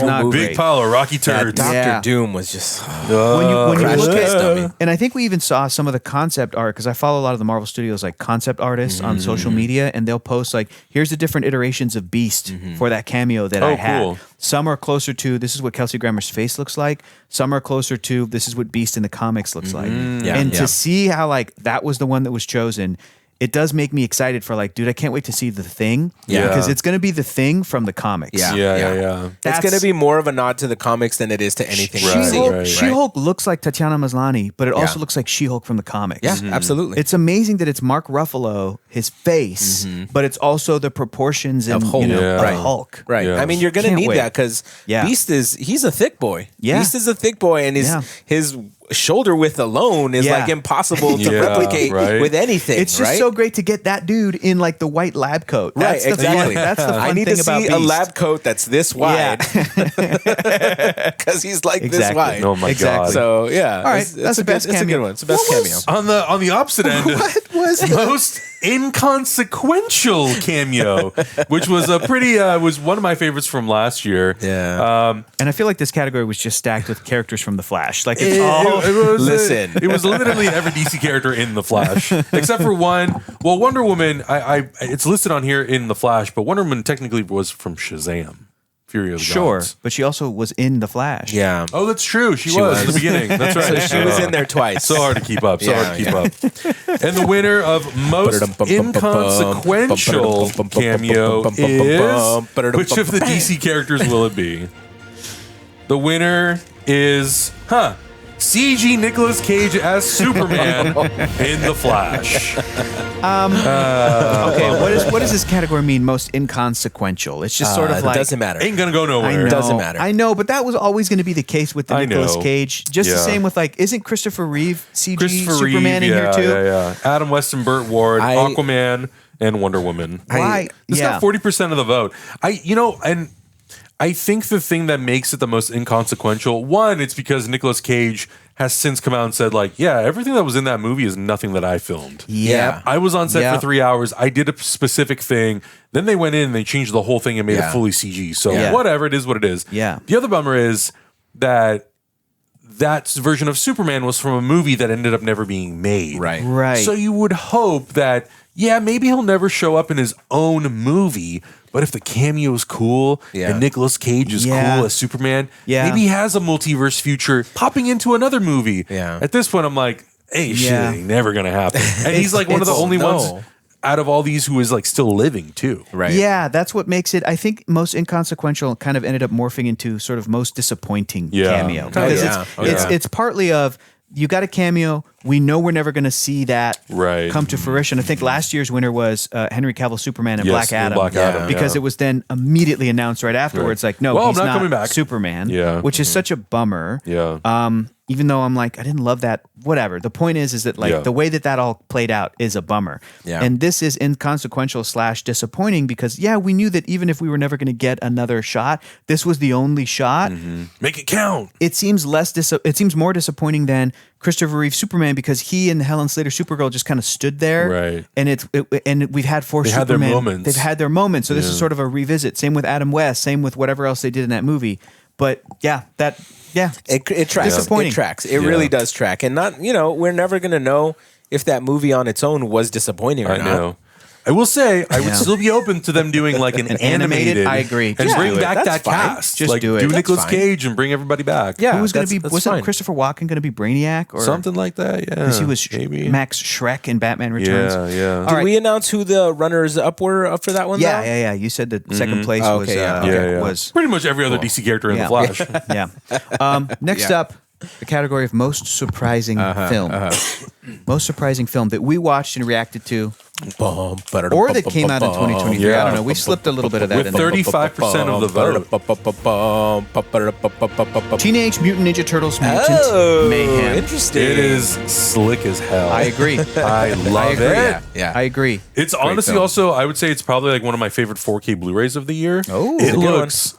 pile of rocky turds. Dr. Doom was just when you look at, and I think we even saw some of the concept art, because I follow a lot of the Marvel Studios like concept artists on social media, and they'll post like, here's the different iterations of Beast for that cameo that I had. Cool. Some are closer to, this is what Kelsey Grammer's face looks like. Some are closer to, this is what Beast in the comics looks like. To see how like that was the one that was chosen, it does make me excited for like, dude, I can't wait to see the Thing. Because it's going to be the Thing from the comics. Yeah. It's going to be more of a nod to the comics than it is to anything we've seen. She-Hulk looks like Tatiana Maslany, but it also looks like She-Hulk from the comics. Yeah, absolutely. It's amazing that it's Mark Ruffalo, his face, but it's also the proportions and, of Hulk. Hulk. Right. Yeah. I mean, you're going to need that because Beast he's a thick boy. Yeah. Beast is a thick boy, and his shoulder width alone is like impossible to replicate with anything. It's just so great to get that dude in like the white lab coat. That's Exactly. That's the fun I need thing to about see Beast. a lab coat that's this wide because he's like this wide. Oh my god! So yeah, all right, that's the best cameo. It's a good one. It's the best cameo. On the opposite end, What was most inconsequential cameo, which was a pretty was one of my favorites from last year. Yeah. And I feel like this category was just stacked with characters from The Flash. Like it's all. Listen. It was literally every DC character in The Flash, except for one. Well, Wonder Woman, it's listed on here in The Flash, but Wonder Woman technically was from Shazam. Fury of the Gods. But she also was in The Flash. Yeah. Oh, that's true. She was in the beginning. That's right. So she was in there twice. So hard to keep up. And the winner of most inconsequential cameo is, which of the DC characters will it be? The winner is, CG Nicolas Cage as Superman in The Flash. Okay, what does this category mean? Most inconsequential. It's just sort of like it doesn't matter. Ain't gonna go nowhere. Doesn't matter. I know, but that was always going to be the case with the I Nicolas know. Cage. Just the Yeah. same with like, isn't Christopher Reeve CG Christopher Superman Reeve, in here too? Yeah. Adam West and Burt Ward, Aquaman, and Wonder Woman. Why? This got 40% of the vote. I think the thing that makes it the most inconsequential, one, it's because Nicolas Cage has since come out and said, like, yeah, everything that was in that movie is nothing that I filmed. Yeah. I was on set for 3 hours. I did a specific thing. Then they went in and they changed the whole thing and made it fully CG. So whatever, it is what it is. Yeah. The other bummer is that version of Superman was from a movie that ended up never being made. Right. So you would hope that, maybe he'll never show up in his own movie, but if the cameo is cool and Nicolas Cage is cool as Superman, maybe he has a multiverse future popping into another movie. Yeah. At this point, I'm like, hey, shit, ain't never gonna happen. And he's like one of the only ones out of all these who is like still living too. Right. Yeah, that's what makes it, I think, most inconsequential kind of ended up morphing into sort of most disappointing cameo. Because it's partly of, you got a cameo, we know we're never going to see that come to fruition. I think last year's winner was Henry Cavill Superman and Black Adam. Because it was then immediately announced right afterwards, like, no, he's not coming back. Superman, which is such a bummer. Even though I'm like, I didn't love that, whatever. The point is that like the way that all played out is a bummer. And this is inconsequential / disappointing because, we knew that even if we were never going to get another shot, this was the only shot. Make it count. It seems it seems more disappointing than Christopher Reeve Superman because he and Helen Slater Supergirl just kind of stood there. Right. And we've had four Supermen. Had their moments. They've had their moments. So this is sort of a revisit. Same with Adam West. Same with whatever else they did in that movie. But it tracks. Disappointing. It tracks. It really does track. And not, we're never going to know if that movie on its own was disappointing or not. I know. I will say, I would still be open to them doing like an animated. I agree. And Just bring do it. back That's that fine. cast. Just like, do it. Do That's Nicolas fine. Cage and bring everybody back. Yeah. Who was going to be? That's Wasn't fine. Christopher Walken going to be Brainiac or Something like that, yeah. Because he was maybe. Max Schreck in Batman Returns. Yeah. All Did we announce who the runners up were for that one? Yeah. You said that second place was pretty much every other DC character in the Flash. Next up, the category of most surprising film. Most surprising film that we watched and reacted to, or that came out in 2023. I don't know. We slipped a little bit of that With in there. 35% of the vote. Teenage Mutant Ninja Turtles Mutant Mayhem. Interesting. It is slick as hell. I agree. I love it. Yeah. I agree. It's honestly film. also, I would say it's probably like one of my favorite 4K Blu-rays of the year. Oh, it good looks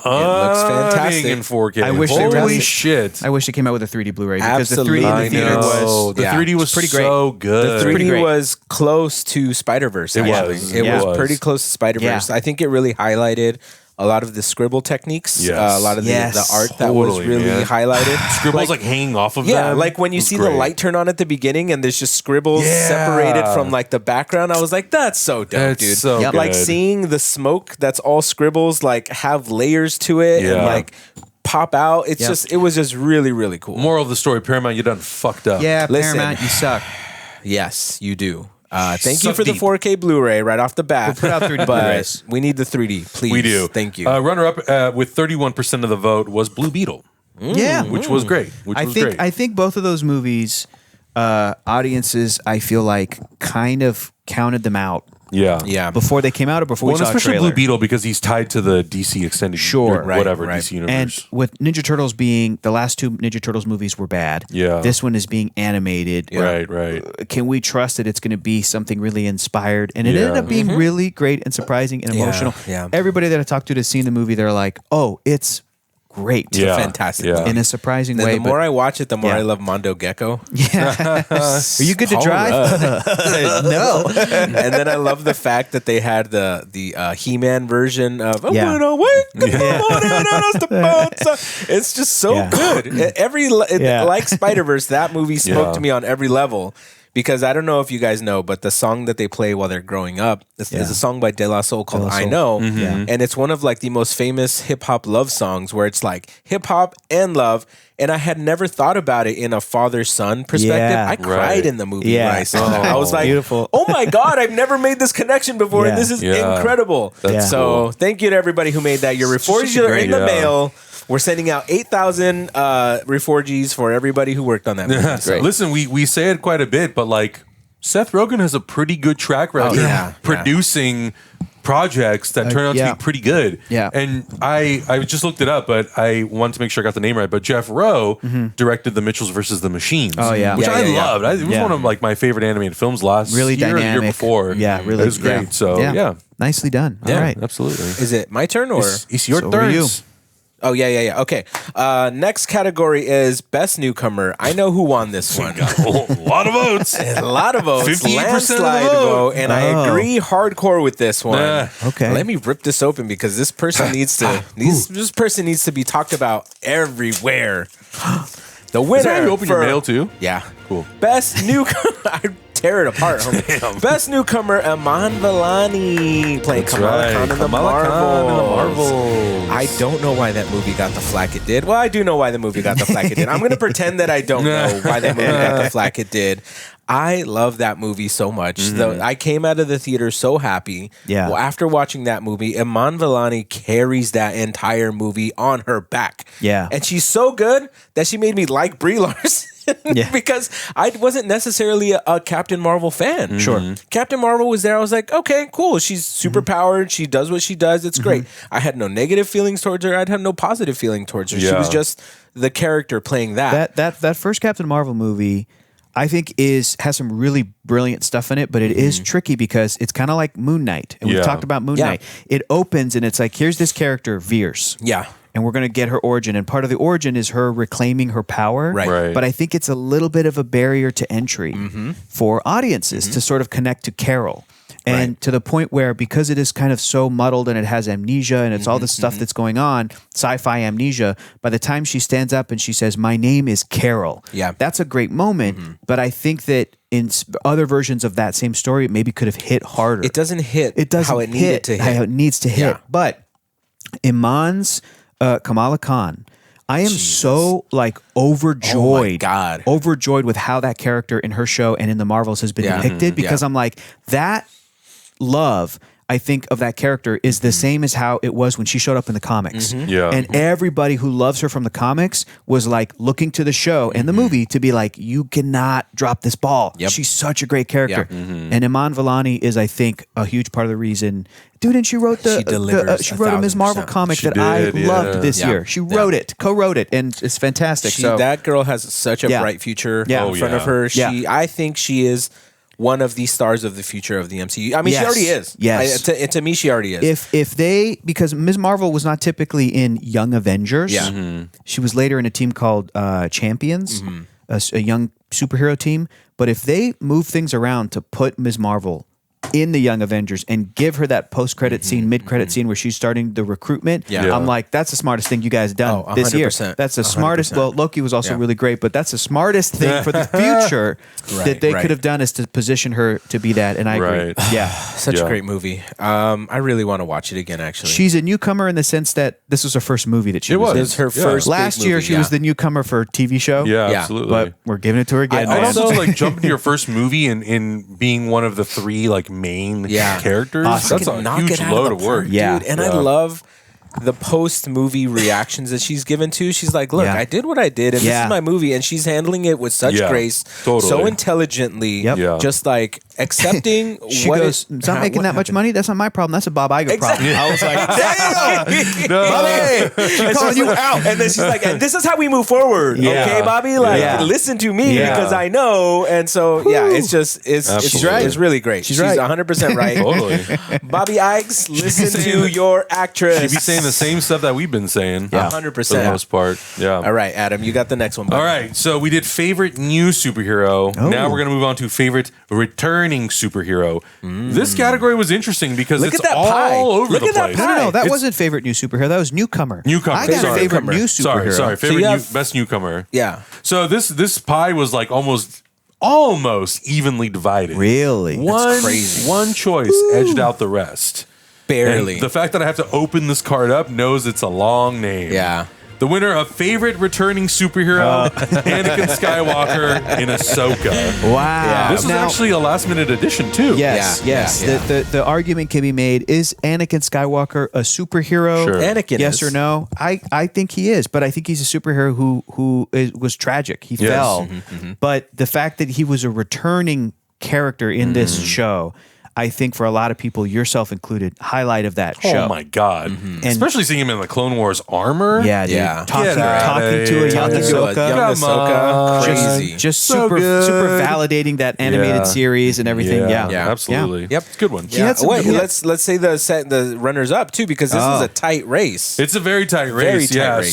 fantastic in 4K. I wish they Holy really- shit. I wish it came out with a 3D Blu-ray because Absolutely. the 3D in I the theater know. was The 3D was pretty great. so good. The 3D Pretty great. was close to Spider-Verse. It actually. was. It Yeah. was It was. pretty close to Spider-Verse. Yeah. I think it really highlighted a lot of the scribble techniques. Yes. A lot of the art that Totally, was really man. highlighted. Scribbles like hanging off of Yeah, them. like when you It was see great. the light turn on at the beginning and there's just scribbles Yeah. separated from like the background. I was like, that's so dope, That's dude. so Yep. Like good. seeing the smoke that's all scribbles like have layers to it and Yeah. like pop out. It's just it was just really, really cool. Moral of the story, Paramount, you done fucked up. Yeah, Listen. Paramount, you suck. Yes, you do. Thank you Suck for the deep. 4K Blu-ray right off the bat. We'll put out 3D but Blu-rays. we need the 3D, please. We do. Thank you. Runner-up with 31% of the vote was Blue Beetle, Yeah, which was great. I think both of those movies, audiences, I feel like kind of counted them out Yeah. before they came out or before we saw a especially trailer. Blue Beetle because he's tied to the DC extended whatever DC universe. And with Ninja Turtles being the last two Ninja Turtles movies were bad. Yeah. This one is being animated. Right. Can we trust that it's going to be something really inspired? And it ended up being really great and surprising and emotional. Yeah. Everybody that I talked to that's seen the movie, they're like, "Oh, it's great." It's a fantastic movie. In a surprising way. The more I watch it, the more I love Mondo Gecko. Are you good to drive? No. And then I love the fact that they had the He-Man version of It's just so good. Like Spider-Verse, that movie spoke to me on every level. Because I don't know if you guys know, but the song that they play while they're growing up is a song by De La Soul called I Know. And it's one of like the most famous hip hop love songs where it's like hip hop and love. And I had never thought about it in a father-son perspective. I cried in the movie when I saw that. I was like, beautiful. Oh my God, I've never made this connection before. And this is incredible. So thank you to everybody who made that. Your Reforged are in the mail. We're sending out 8,000 Reforgies for everybody who worked on that movie. So, listen, we say it quite a bit, but like Seth Rogen has a pretty good track record producing projects that turn out to be pretty good. Yeah. And I just looked it up, but I wanted to make sure I got the name right. But Jeff Rowe directed The Mitchells versus the Machines. Oh, yeah. Which I loved. It was one of like my favorite animated films last year, dynamic. the year before. Yeah, really. It was great. So, yeah. Nicely done. All right. Absolutely. Is it my turn or? It's your turn. Oh, yeah. Okay. Next category is Best Newcomer. I know who won this one. A lot of votes. A lot of votes. 58% Landslide of the vote. And I agree hardcore with this one. Okay. Let me rip this open because this person needs to this person needs to be talked about everywhere. The winner. Is that how you open your mail too? Yeah. Cool. Best Newcomer. Tear it apart, homie. Best Newcomer, Iman Vellani, playing Kamala Khan in the Marvels. I don't know why that movie got the flack it did. Well, I do know why the movie got the flack it did. I'm going to pretend that I don't know why that movie got the flack it did. I love that movie so much. I came out of the theater so happy. Yeah. Well, after watching that movie, Iman Vellani carries that entire movie on her back. Yeah. And she's so good that she made me like Brie Larson. Because I wasn't necessarily a Captain Marvel fan. Sure. Captain Marvel was there. I was like, okay, cool. She's super powered. She does what she does. It's great. I had no negative feelings towards her. I'd have no positive feeling towards her. She was just the character playing that. That first Captain Marvel movie, I think has some really brilliant stuff in it, but it is tricky because it's kind of like Moon Knight. And we've talked about Moon Knight. It opens and it's like, here's this character, Veers. Yeah. And we're going to get her origin. And part of the origin is her reclaiming her power. Right. But I think it's a little bit of a barrier to entry for audiences to sort of connect to Carol. And to the point where, because it is kind of so muddled and it has amnesia and it's all this stuff that's going on, sci-fi amnesia, by the time she stands up and she says, "My name is Carol," that's a great moment. But I think that in other versions of that same story, it maybe could have hit harder. It doesn't hit how it needed to hit. How it needs to hit. But Iman's Kamala Khan, I am so like overjoyed. Oh my God. Overjoyed with how that character in her show and in the Marvels has been depicted, because I'm like, that love, I think, of that character is the same as how it was when she showed up in the comics. And everybody who loves her from the comics was like looking to the show and the movie to be like, you cannot drop this ball. She's such a great character. And Iman Vellani is, I think, a huge part of the reason. Dude, and she wrote she wrote a Ms. Marvel comic that I loved this year. She wrote it, co-wrote it, and it's fantastic. That girl has such a bright future in front of her. I think she is one of the stars of the future of the MCU. I mean, she already is. Yes. To me, she already is. If they, because Ms. Marvel was not typically in Young Avengers. She was later in a team called Champions, a young superhero team. But if they move things around to put Ms. Marvel in the Young Avengers and give her that post-credit scene, mid-credit scene where she's starting the recruitment, I'm like, that's the smartest thing you guys done this year. That's the smartest. 100%. Well, Loki was also really great, but that's the smartest thing for the future that they could have done, is to position her to be that. And I agree. Such a great movie. I really want to watch it again, actually. She's a newcomer in the sense that this was her first movie that she was in. It was her first last big year movie, she was the newcomer for a TV show. Absolutely. But we're giving it to her again. I also like jumping to your first movie and being one of the three like main characters. Awesome. That's a huge load of work, dude. And I love the post movie reactions that she's given to, she's like, look, I did what I did, and this is my movie, and she's handling it with such grace, so intelligently, just like accepting. She goes, it's not making that much money. That's not my problem. That's a Bob Iger problem. I was like, damn, Bobby, she's calling you out, and then she's like, and this is how we move forward, okay, Bobby? Like, listen to me because I know, and so it's just she's right. It's really great. She's right. 100% right. Totally. Bobby Iges, listen to your actress. She'd be saying the same stuff that we've been saying. 100%. For the most part. Yeah. All right, Adam, you got the next one. Buddy. All right. So we did favorite new superhero. Now we're going to move on to favorite returning superhero. This category was interesting because it's all over the place. No, that wasn't favorite new superhero. That was newcomer. I got favorite new superhero. Sorry. Favorite best newcomer. Yeah. So this pie was like almost evenly divided. Really? That's crazy. One choice edged out the rest. Barely. And the fact that I have to open this card up knows it's a long name. Yeah. The winner of favorite returning superhero, Anakin Skywalker in Ahsoka. Wow. Yeah. This was actually a last minute addition too. Yes. The argument can be made, is Anakin Skywalker a superhero? Sure. Anakin yes is. or no? I think he is, but I think he's a superhero who was tragic. He fell. But the fact that he was a returning character in this show, I think for a lot of people, yourself included, highlight of that show. Oh my God. And especially seeing him in the Clone Wars armor. Yeah, dude. Yeah. Talking to a young Ahsoka. Crazy. Just So super good. validating that animated series and everything. Yeah. Absolutely. Yeah. Yep. It's a good one. Yeah. Wait, let's say the runners up too, because this is a tight race. It's a very tight race. race.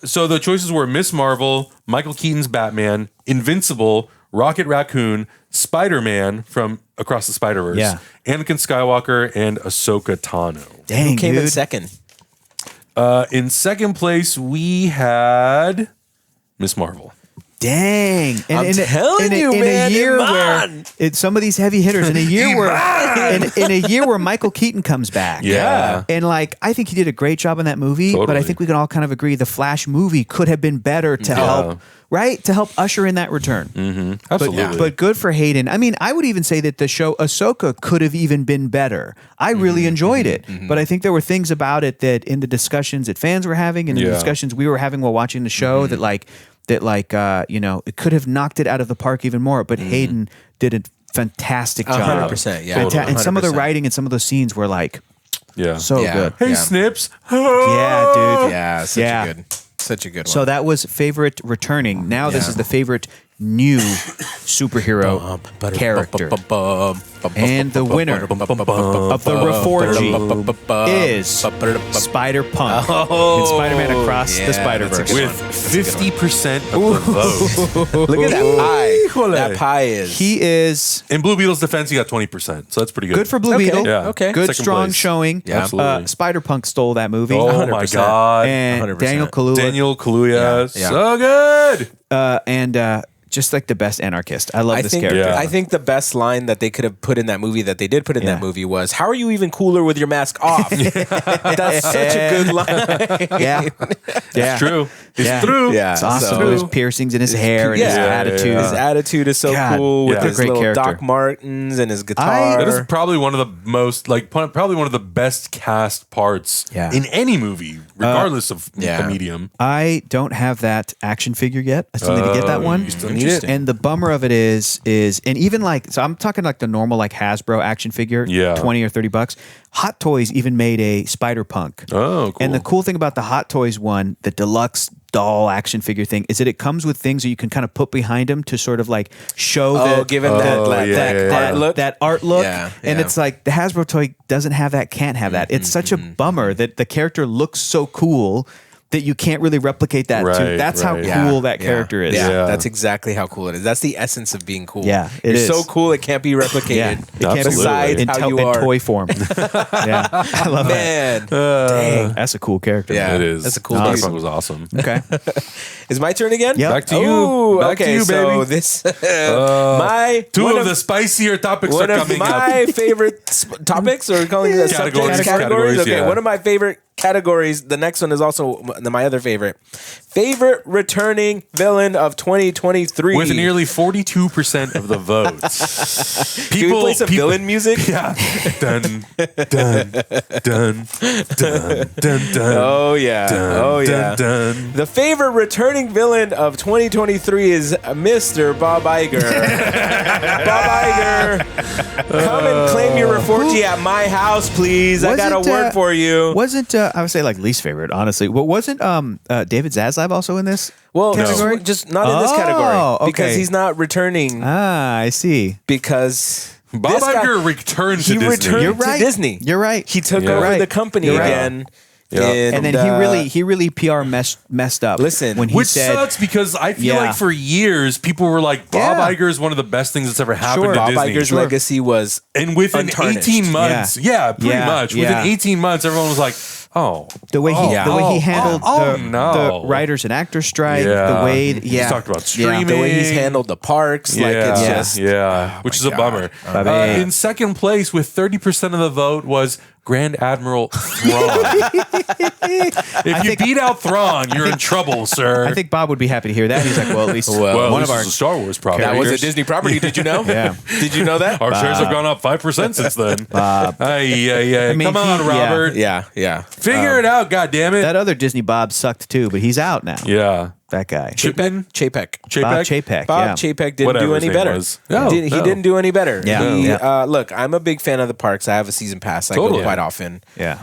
So the choices were Miss Marvel, Michael Keaton's Batman, Invincible, Rocket Raccoon, Spider-Man from Across the Spider-Verse, Anakin Skywalker, and Ahsoka Tano. Dang, Who came dude. in second? In second place, we had Miss Marvel. Dang. And I'm telling you, in man, a year Iman. where some of these heavy hitters, in a year where Michael Keaton comes back. Yeah. And like, I think he did a great job in that movie, but I Totally. think we can all kind of agree the Flash movie could have been better to help, right? To help usher in that return. Absolutely. But good for Hayden. I mean, I would even say that the show Ahsoka could have even been better. I really enjoyed it, but I think there were things about it that in the discussions that fans were having and the discussions we were having while watching the show that it could have knocked it out of the park even more. But Hayden did a fantastic job. 100%, yeah. And some of the 100%. writing and some of those scenes were like so Yeah. good. Hey, Yeah. Snips. Yeah, dude. Yeah, such a good one. So that was favorite returning. Now this is the favorite new superhero character. And the winner of the Reforged is Spider-Punk in Spider-Man Across the Spider-Verse. With 50% of the vote. Look at that pie. Híjole. That pie is. He is In Blue Beetle's defense, he got 20%. So that's pretty good. good for Blue Beetle. Yeah. Okay. Good, Second strong place. showing. Yeah. Absolutely. Spider-Punk stole that movie. Oh my 100%. God. And 100%. Daniel Kaluuya. Daniel Kaluuya. Yeah. So good. And just like the best anarchist. I love this character. Yeah. I think the best line that they could have put in that movie that they did put in that movie was, "How are you even cooler with your mask off?" That's such a good line. Yeah. It's true. It's true. Yeah, It's awesome. so- His piercings in his hair and his Yeah. attitude. His attitude is so God, cool with yeah. his Great little character. Doc Martens and his guitar. That is probably one of the most, probably one of the best cast parts in any movie, regardless of the medium. I don't have that action figure yet. I still need to get that one. You still need it. And the bummer of it is, and even so I'm talking like the normal like Hasbro action figure, $20 or $30. Hot Toys even made a Spider-Punk. Oh, cool. And the cool thing about the Hot Toys one, the deluxe doll action figure thing, is that it comes with things that you can kind of put behind them to sort of like show give him that art look. Yeah, And yeah. it's like the Hasbro toy doesn't have that, can't have that. It's such a bummer that the character looks so cool that you can't really replicate that too. Right, That's right. how cool that character is. Yeah, Yeah. that's exactly how cool it is. That's the essence of being cool. Yeah, it You're is. so cool it can't be replicated. Yeah, it can't be Absolutely. in, how you in are. toy form. Yeah, I love Man, that. That's a cool character. Yeah. It is. That's a cool Spider-Punk dude. was awesome. Okay. is my turn again? Yep. Back to you. Oh, Back to okay. you, So baby. this my Two one of the spicier topics are one of coming my up. favorite topics, or calling it Categories, categories. Okay, yeah. one of my favorite categories. The next one is also my other favorite. favorite returning villain of 2023. With nearly 42% of the votes. Can we play some villain music? Yeah. Dun, dun, dun, dun, dun, dun. Oh, yeah. Dun, dun, dun. The favorite returning villain of 2023 is Mr. Bob Iger. Bob Iger, come and claim your Reforged at my house, please. I got a word for you. Wasn't I would say like least favorite, honestly. But wasn't David Zaslav also in this? Well, category? just not in this category okay. because he's not returning. I see. Because Bob Iger returned to Disney. Returned You're right. to Disney. You're right. He took Yeah. over Right. the company You're right. again. Yeah. And then he really PR messed up. Listen, when he Which said, sucks because I feel Yeah. like for years people were like, Bob Yeah. Iger is one of the best things that's ever happened Sure. to Bob Disney. Iger's legacy was And within untarnished. 18 months, pretty Yeah. much. Yeah. Within 18 months, everyone was like, the way he handled the writers and actors strike, the way He's talked about streaming, the way he's handled the parks. Like it's just which is a bummer. God. In second place with 30% of the vote was Grand Admiral Thrawn. If you beat out Thrawn, you're in trouble, sir. I think Bob would be happy to hear that. He's like, well, at least well, one this of our is a Star Wars property. that was a Disney property. Did you know? Yeah. Did you know that? Our shares have gone up 5% since then. I mean, Come on, Robert. Yeah. Figure it out, goddammit. that other Disney Bob sucked too, but he's out now. Yeah. That guy. Chapek? Chapek. Bob Chapek. Bob yeah. Chapek didn't Whatever do his any name better. was. No, He no. didn't do any better. Yeah. He, Yeah. Look, I'm a big fan of the parks. I have a season pass. I go Totally. quite often. Yeah.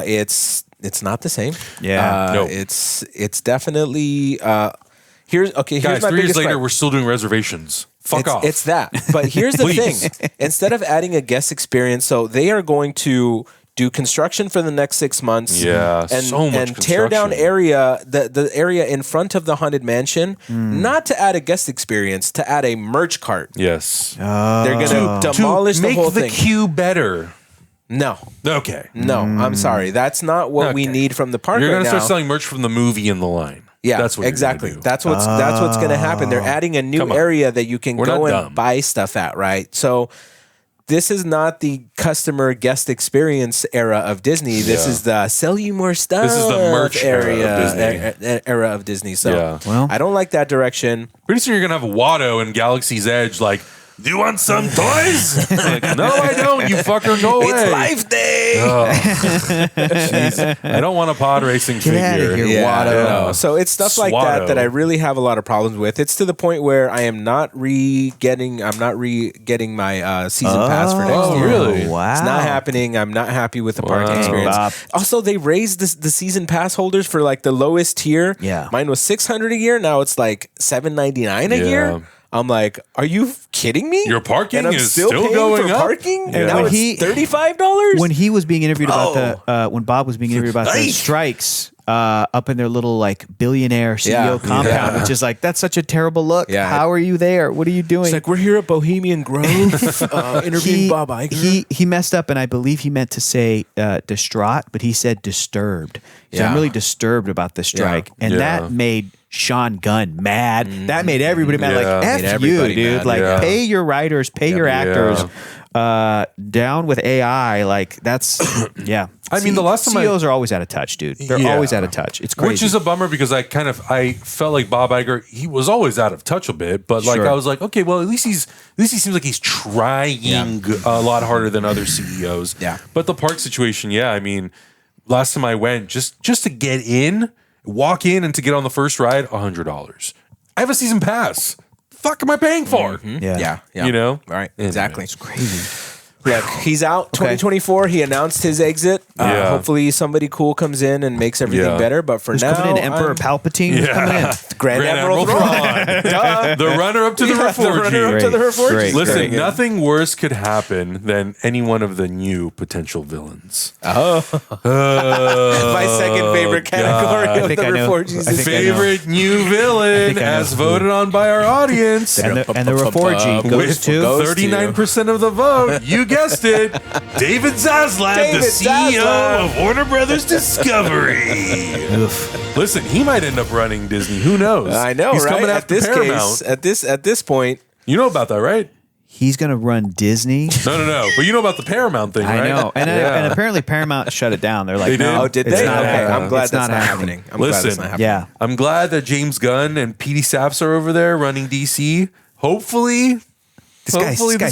It's not the same. Yeah. No. It's definitely here's Guys, my 3 years biggest later, gripe. we're still doing reservations. Fuck off. It's that. But here's the Please. thing. Instead of adding a guest experience, so they are going to do construction for the next 6 months. Yeah, and, so much and tear down construction. the area in front of the Haunted Mansion, not to add a guest experience, to add a merch cart. Yes. They're going to demolish to the make whole the thing. queue better. No. Okay. No, I'm sorry. That's not what we Okay. need from the park You're right going to now. start selling merch from the movie in the line. Yeah, That's what exactly. You're gonna do. That's what's going to happen. They're adding a new Come on. area that you can We're go not and dumb. buy stuff at, right? So this is not the customer guest experience era of Disney. This Yeah. is the sell you more stuff. This is the merch era of Disney. Era of Disney. So Yeah. Well. I don't like that direction. Pretty soon you're going to have Watto and Galaxy's Edge like, do you want some toys? Like, no, I don't. You fucker, go away. It's Life Day. Oh. Jeez. I don't want a pod racing Get outta figure. here, Yeah, Watto. no. So it's stuff like that Swatto. that I really have a lot of problems with. It's to the point where I am not re-getting my season pass for next Oh, year. really? Wow. It's not happening. I'm not happy with the park Wow. experience. Bob. Also, they raised the season pass holders for like the lowest tier. Yeah. Mine was $600 a year. Now it's like $799 a Yeah. year. I'm like, are you kidding me? Your parking and I'm is still still paying going for up? parking, Yeah. and now When it's he- $35. When he was being interviewed about when Bob was being interviewed about the Hey. strikes up in their little like billionaire CEO Yeah. compound, Yeah. which is like that's such a terrible look. Yeah. How are you there? What are you doing? It's like we're here at Bohemian Grove interviewing Bob Iger. He messed up, and I believe he meant to say distraught, but he said disturbed. So I'm Yeah. really disturbed about the strike, and Yeah. that made Sean Gunn mad. That made everybody mad. Yeah. Like Made F you, everybody dude. mad. Like Yeah. pay your writers, pay your actors. Down with AI. Like that's yeah. I mean, the last time CEOs are always out of touch, dude. They're Yeah. always out of touch. It's crazy. Which is a bummer because I felt like Bob Iger, he was always out of touch a bit, but like Sure. I was like, okay, well at least he seems like he's trying a lot harder than other CEOs. Yeah. But the park situation, yeah, I mean, last time I went, just to get in, walk in and to get on the first ride, $100. I have a season pass. Fuck am I paying for? yeah. You know? Right, Anyway. exactly. Crazy. Look, he's out 2024. He announced his exit. Yeah. Hopefully somebody cool comes in and makes everything Yeah. better. But for Who's now, coming in? Emperor I'm Palpatine? Who's coming in? Grand Admiral Thrawn. Duh. The runner-up to the The runner-up Reforged. to the Great, Reforged. great. Listen, Great. nothing worse could happen than any one of the new potential villains. My second favorite category I of the think I know. Reforged. I think I know. Favorite new villain I know. as voted on by our audience. And the Reforged goes With to 39% of the vote, you guessed it, David Zaslav, David the CEO Zaslav. of Warner Brothers Discovery. Listen, he might end up running Disney. Who knows? I know, He's right? coming At after this Paramount. case, at this point, You know about that, right? he's going to run Disney. No. But you know about the Paramount thing, right? I know. And apparently Paramount shut it down. They're like, They did? no, Oh, did it's they? not Okay, happening. I'm glad It's that's not happening. I'm glad Listen, that's not happening. Yeah. I'm glad that James Gunn and Petey Saps are over there running DC. Hopefully, this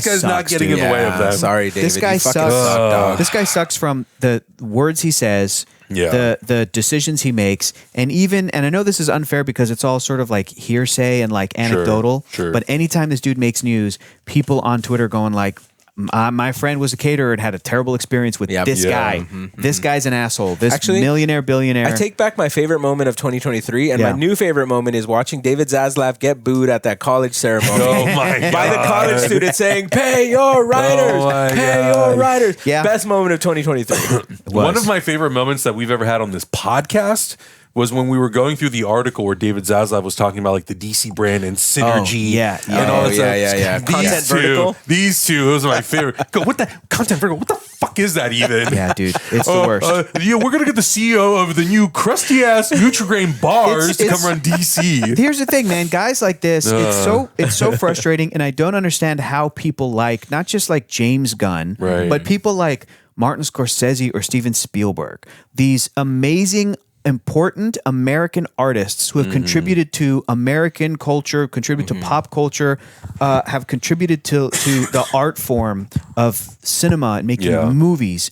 guy's not sucks, getting dude. in the way of them. Sorry, David. This guy you fucking sucks. suck, dog. This guy sucks from the words he says, Yeah. the decisions he makes, and I know this is unfair because it's all sort of like hearsay and like anecdotal. Sure. But anytime this dude makes news, people on Twitter going like, my friend was a caterer and had a terrible experience with this guy. Mm-hmm. This guy's an asshole. This Actually, millionaire, billionaire. I take back my favorite moment of 2023, and Yeah. my new favorite moment is watching David Zaslav get booed at that college ceremony. Oh my god! By the college student saying, "Pay your writers, Oh my pay God. your writers." Yeah. Best moment of 2023. One of my favorite moments that we've ever had on this podcast was when we were going through the article where David Zaslav was talking about like the DC brand and synergy. yeah. And all Oh, that yeah. stuff. Content vertical? These two, those are my favorite. Go, what the content vertical? What the fuck is that even? Yeah, dude, it's the worst. We're gonna get the CEO of the new crusty ass Nutrigrain bars to come It's- run DC. Here's the thing, man. Guys like this, it's so frustrating, and I don't understand how people like not just like James Gunn, Right. but people like Martin Scorsese or Steven Spielberg. These amazing, important American artists who have contributed to American culture, contributed to pop culture, have contributed to the art form of cinema and making Yeah. movies.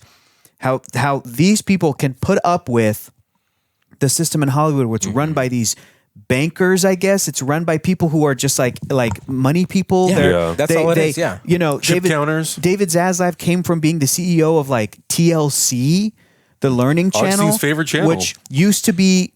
How these people can put up with the system in Hollywood where it's run by these bankers, I guess. It's run by people who are just like money people. Yeah. They're- Yeah. That's all it is, yeah. You know, Chip counters. David Zaslav came from being the CEO of like TLC, the Learning Channel, Augustine's favorite channel. which used to be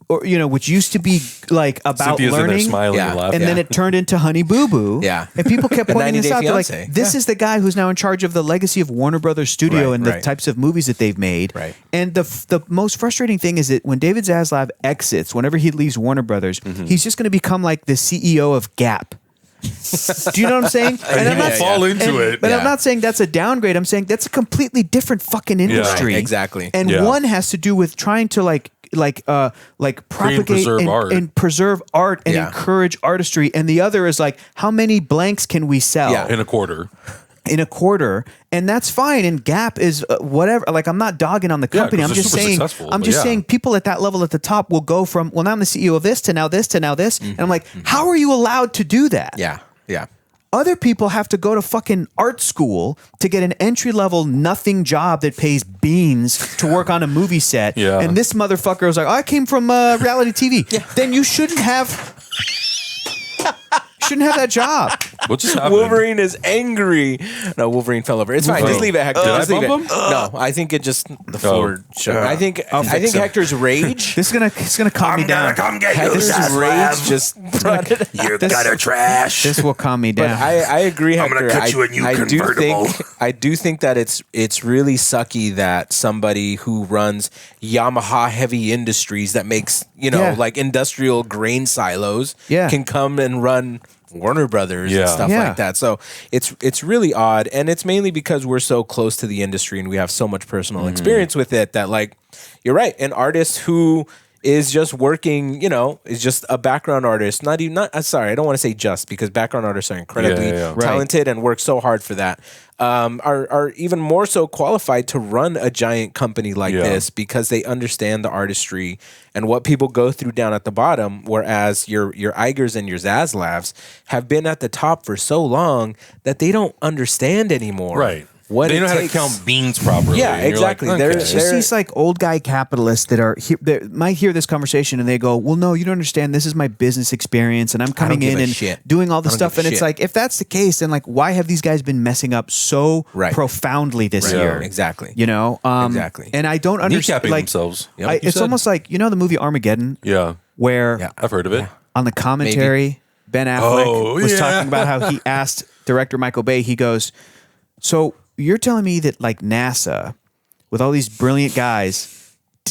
like about Cynthia's in there learning. smiling Yeah. and laughing. And then it turned into Honey Boo Boo. Yeah. And people kept And pointing 90 this Day out. They're like, Fiancé. this Yeah. is the guy who's now in charge of the legacy of Warner Brothers Studio Right, and the right. types of movies that they've made. Right. And the most frustrating thing is that when David Zaslav exits, whenever he leaves Warner Brothers, he's just going to become like the CEO of Gap. Do you know what I'm saying? And he will fall into it. But Yeah. I'm not saying that's a downgrade. I'm saying that's a completely different fucking industry. exactly. And Yeah. one has to do with trying to like propagate preserve art. and preserve art and Yeah. encourage artistry, and the other is like how many blanks can we sell Yeah. in a quarter. in a quarter, and that's fine. And Gap is whatever. Like I'm not dogging on the company. 'cause I'm they're just super saying. successful, I'm but just yeah. saying people at that level at the top will go from now I'm the CEO of this to now this to now this, and I'm like, how are you allowed to do that? Yeah. Other people have to go to fucking art school to get an entry level nothing job that pays beans to work on a movie set. Yeah. And this motherfucker was like, I came from reality TV. Then you shouldn't have that job. What just happened? Wolverine is angry. No, Wolverine fell over. It's fine. Just leave it, Hector. Did I Just leave it. bump him? No, I think it just the forward show. I think fix him. Hector's rage. This is gonna calm me down. come get Hector's rage just brought it. You gutter trash. This will calm me But down. I agree, I'm Hector. gonna cut you a new I do convertible. think that it's really sucky that somebody who runs Yamaha Heavy Industries that makes Yeah. like industrial grain silos Yeah. can come and run Warner Brothers Yeah. and stuff Yeah. like that. So it's really odd, and it's mainly because we're so close to the industry and we have so much personal experience with it that like you're right, an artist who is just working, is just a background artist. Sorry, I don't want to say just because background artists are incredibly Yeah. Right. talented and work so hard for that. Are even more so qualified to run a giant company like Yeah. this because they understand the artistry and what people go through down at the bottom. Whereas your Igers and your Zaslavs have been at the top for so long that they don't understand anymore. Right. What They it know how to takes. count beans properly. Yeah, And you're exactly. Like, They're- okay. It's just these like old guy capitalists that might hear this conversation and they go, well, no, you don't understand. This is my business experience and I'm coming give in a and shit. doing all this I don't stuff. give a And it's shit. like, if that's the case, then like, why have these guys been messing up so Right. profoundly this Right. year? Exactly. Exactly. And I don't understand. Kneecapping Like, themselves. Yeah, like you it's said. almost like, the movie Armageddon Yeah. where Yeah. I've heard of it. on the commentary, Ben Affleck Oh, was yeah. talking about how he asked director Michael Bay, he goes, so you're telling me that like NASA, with all these brilliant guys,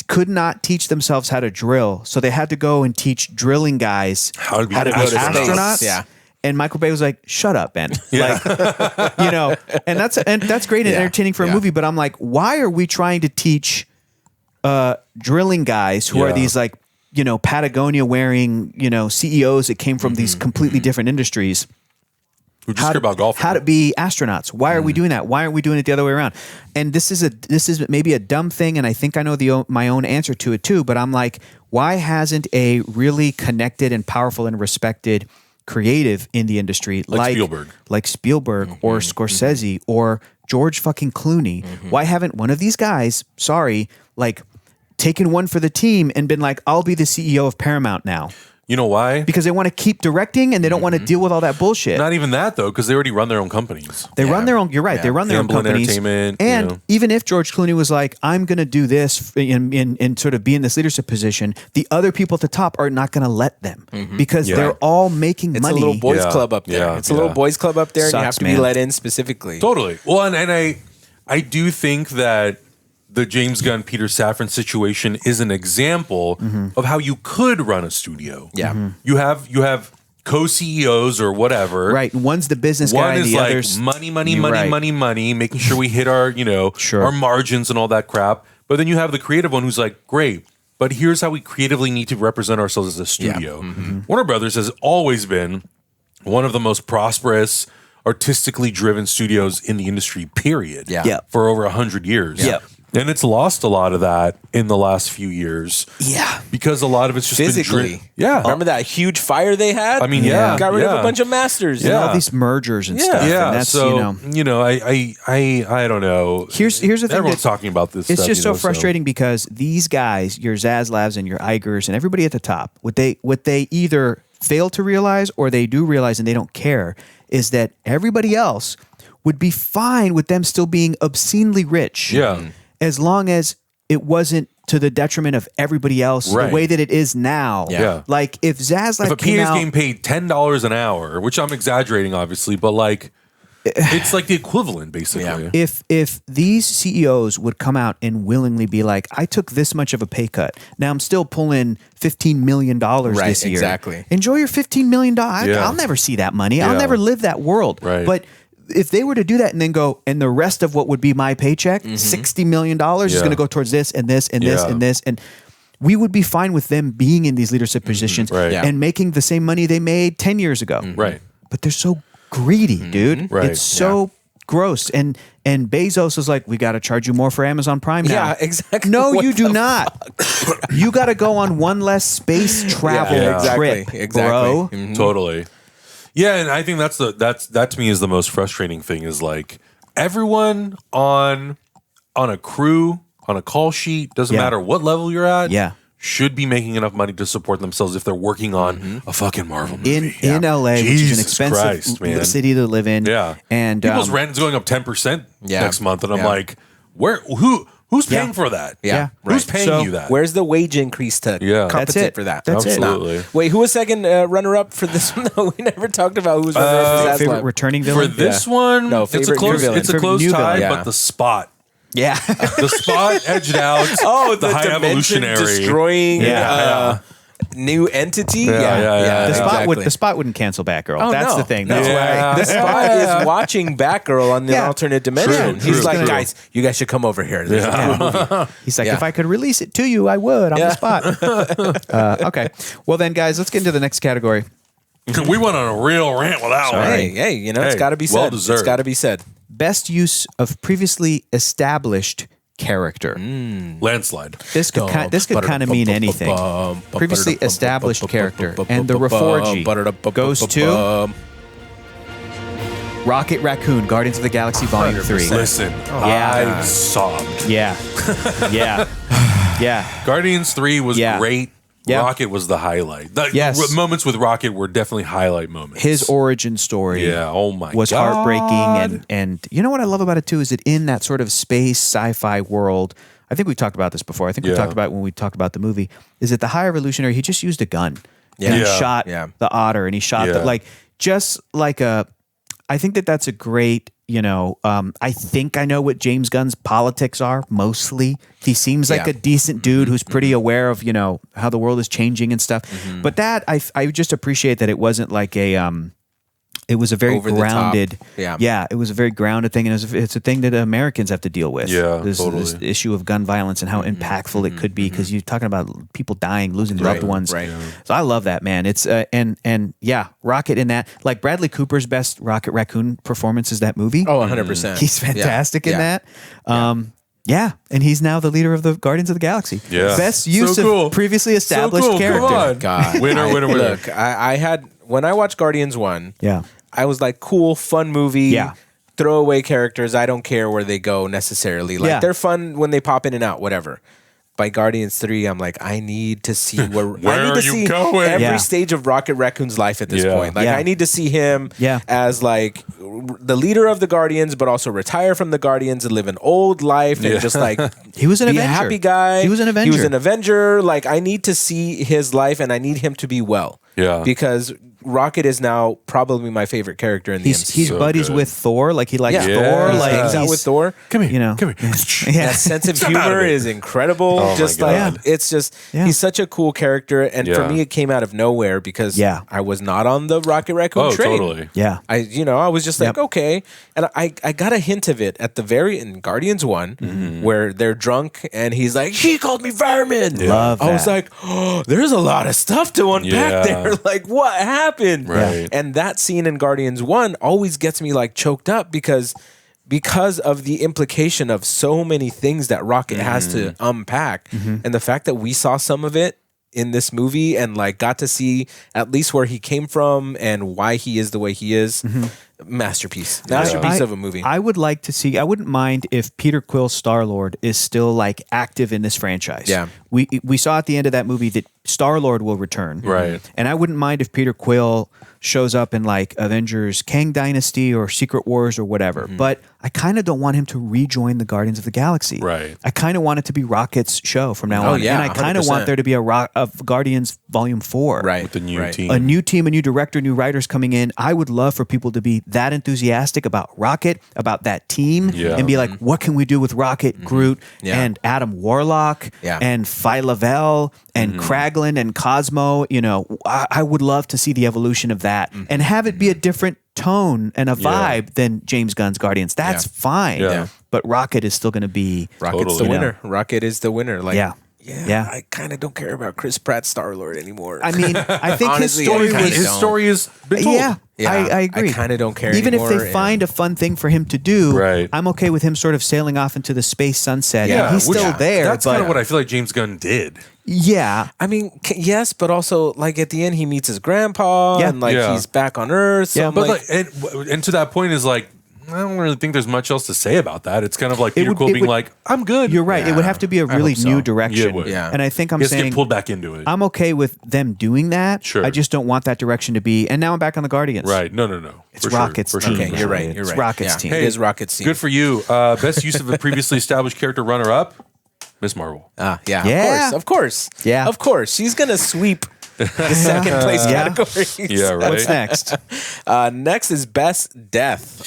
could not teach themselves how to drill, so they had to go and teach drilling guys How to be How to go to space. astronauts? Yeah. And Michael Bay was like, "Shut up, Ben." Like, and that's great and Yeah. entertaining for a Yeah. movie. But I'm like, why are we trying to teach drilling guys who are Yeah. these like Patagonia wearing CEOs that came from these completely different industries Who just care about golf. how to be astronauts. Why are we doing that? Why aren't we doing it the other way around? And this is maybe a dumb thing, and I think I know my own answer to it too. But I'm like, why hasn't a really connected and powerful and respected creative in the industry like Spielberg or Scorsese or George fucking Clooney? Why haven't one of these guys, taken one for the team and been like, I'll be the CEO of Paramount now? You know why? Because they want to keep directing and they don't want to deal with all that bullshit. Not even that, though, because they already run their own companies. They run their own. You're right. They run their own companies. Entertainment, and even if George Clooney was like, I'm going to do this in sort of be in this leadership position, the other people at the top are not going to let them because they're all making money. It's a little boys club up there. Yeah. It's a little boys club up there, and you have Sucks, to be let in specifically. Totally. Well, and I do think that the James Gunn, Peter Safran situation is an example of how you could run a studio. Yeah. You have co-CEOs or whatever. Right. One's the business guy. One is the like other's money, making sure we hit our, our margins and all that crap. But then you have the creative one who's like, great, but here's how we creatively need to represent ourselves as a studio. Warner Brothers has always been one of the most prosperous, artistically driven studios in the industry, period. Yeah. For over 100 years. Yeah. And it's lost a lot of that in the last few years. Yeah. Because a lot of it's just Physically. been Remember that huge fire they had? I mean, yeah. Got rid of a bunch of masters. And all these mergers and stuff. Yeah. And that's, so, I don't know. Here's the thing. Everyone's talking about this It's stuff, just so frustrating because these guys, your Zaslavs and your Igers and everybody at the top, what they either fail to realize or they do realize and they don't care is that everybody else would be fine with them still being obscenely rich. Yeah. As long as it wasn't to the detriment of everybody else the way that it is now. Yeah. Like if Zaslav If a came PA's out, getting paid $10 an hour, which I'm exaggerating, obviously, but like it's like the equivalent, basically. if these CEOs would come out and willingly be like, I took this much of a pay cut. Now I'm still pulling $15 million this year. Exactly. Enjoy your $15 million. Yeah. I'll never see that money. I'll Yeah. never live that world. Right. But if they were to do that and then go, and the rest of what would be my paycheck, $60 million is going to go towards this and this and this and this. And we would be fine with them being in these leadership positions and making the same money they made 10 years ago. Right. But they're so greedy, dude. Right. It's so gross. And Bezos is like, we got to charge you more for Amazon Prime now. Yeah, exactly. No, What you do the not. You got to go on one less space travel trip, bro. Totally. Yeah, and I think that to me is the most frustrating thing is like everyone on a crew, on a call sheet, doesn't matter what level you're at, should be making enough money to support themselves if they're working on a fucking Marvel movie. In LA, which is an expensive city to live in. Yeah. And people's rent is going up 10% next month. And I'm like, who's paying for that? Yeah. Who's paying you that? Where's the wage increase to compensate for that? That's Absolutely. it. Wait, who was second runner-up for this one? No, we never talked about who was runner-up for favorite returning villain? For this one, No, it's a favorite new close, villain. it's a Favorite close new tie, villain. but the Spot. Yeah. The Spot edged out the high dimension evolutionary. destroying new entity. Yeah. The Spot wouldn't cancel Batgirl. Oh, That's no. the thing. No. That's why. The Spot is watching Batgirl on the alternate dimension. True, He's like, true. guys, you guys should come over here. There's a movie. He's like, if I could release it to you, I would on the Spot. Okay. Well then, guys, let's get into the next category. We went on a real rant with that one. Hey, it's got to be said. well deserved. It's got to be said. Best use of previously established character. Landslide. This could kind of mean anything. Previously established character. And the Reforged goes to Rocket Raccoon, Guardians of the Galaxy Volume 3. Listen, I sobbed. Yeah. Guardians 3 was great. Yeah. Rocket was the highlight. Yes. Moments with Rocket were definitely highlight moments. His origin story was heartbreaking. And you know what I love about it too is that in that sort of space sci-fi world, I think we talked about this before. I think we talked about it when we talked about the movie, is that the High Evolutionary, he just used a gun. Yeah. And he shot the otter and he shot I think that's a great, I think I know what James Gunn's politics are mostly. He seems like a decent dude who's pretty aware of, how the world is changing and stuff. But that I just appreciate that it wasn't like a It was a very over the top. grounded, Yeah. it was a very grounded thing, and it's a thing that Americans have to deal with. Yeah, this issue of gun violence and how impactful it could be, because you're talking about people dying, losing loved ones. Right. So I love that, man. It's and Rocket in that, like Bradley Cooper's best Rocket Raccoon performance is that movie. Oh, 100%. He's fantastic in Yeah. that. Yeah, and he's now the leader of the Guardians of the Galaxy. Yeah. Best use of previously established character. Come on. God. Winner. Look, I had, when I watched Guardians 1, Yeah. I was like, cool, fun movie. Yeah. Throwaway characters. I don't care where they go necessarily. Like, they're fun when they pop in and out, whatever. By Guardians 3, I'm like, I need to see where I need to see going? every stage of Rocket Raccoon's life at this point. Like, I need to see him as like the leader of the Guardians, but also retire from the Guardians and live an old life and just like He was an be Avenger. a happy guy. He was an Avenger. He was an Avenger. Like, I need to see his life, and I need him to be well. Yeah. Because Rocket is now probably my favorite character in the MCU. He's So buddies good. with Thor. Like he likes Yeah. Thor. Yeah. Like hangs out with Thor. Come here. You know. Come here. Yeah. That sense of Jump out of humor it. is incredible. Oh my just God. like it's just Yeah. he's such a cool character, and for Yeah. me, it came out of nowhere because Yeah. I was not on the Rocket Raccoon Oh, train. totally. Yeah. I was just like, Yep. okay, and I got a hint of it at the very in Guardians 1 where they're drunk and he's like, he called me vermin. Love I was that. like, oh, there's a lot of stuff to unpack Yeah. there. Like, what happened? Right. And that scene in Guardians 1 always gets me like choked up because of the implication of so many things that Rocket has to unpack, and the fact that we saw some of it in this movie and like got to see at least where he came from and why he is the way he is. Masterpiece of a movie. I would like to see. I wouldn't mind if Peter Quill's Star-Lord is still like active in this franchise. Yeah. We saw at the end of that movie that Star-Lord will return. Right. And I wouldn't mind if Peter Quill shows up in like Avengers Kang Dynasty or Secret Wars or whatever. But I kind of don't want him to rejoin the Guardians of the Galaxy. Right. I kind of want it to be Rocket's show from now on. yeah, and I kind of 100%. want there to be of Guardians Volume 4. right. With the new right. team. A new team, a new director, new writers coming in. I would love for people to be that enthusiastic about Rocket, about that team, Yeah. and be like, what can we do with Rocket, Groot, Yeah. and Adam Warlock, Yeah. and Phyla-Vell, and Kraglin, and Cosmo? You know, I would love to see the evolution of that and have it be a different tone and a vibe than James Gunn's Guardians. That's fine. Yeah. But Rocket is still going to be... Rocket's Totally. the winner. Rocket is the winner. Like, Yeah. Yeah. I kind of don't care about Chris Pratt Star-Lord anymore. I mean, I think Honestly, his story I kinda was... His don't. story has been told. Yeah, Yeah, I agree. I kinda don't care Even anymore, if they and- find a fun thing for him to do, Right. I'm okay with him sort of sailing off into the space sunset. Yeah, and he's which- still there. That's but kind of what I feel like James Gunn did. yeah, I mean, yes, but also like at the end he meets his grandpa Yeah. and like Yeah. he's back on Earth. So Yeah. I'm But like, and to that point is like, I don't really think there's much else to say about that. It's kind of like Peter would- Quill it being would- like, I'm good. you're right. It would have to be a really hope so. new Yeah, direction. it would. Yeah. And I think I'm He has to saying get pulled back into it. I'm okay with them doing that. Sure. I just don't want that direction to be. And now I'm back on the Guardians. Right. No. It's For sure. Rocket's For sure. team. okay, For you're sure. right. You're It's right. Rocket's Yeah, team. It is Rocket's team. Good for you. Best use of a previously established character runner up, Miss Marvel. Yeah, Yeah. Of course. Yeah. Of course. She's gonna sweep the second place Yeah. categories. Yeah, right. What's next? Next is Best Death.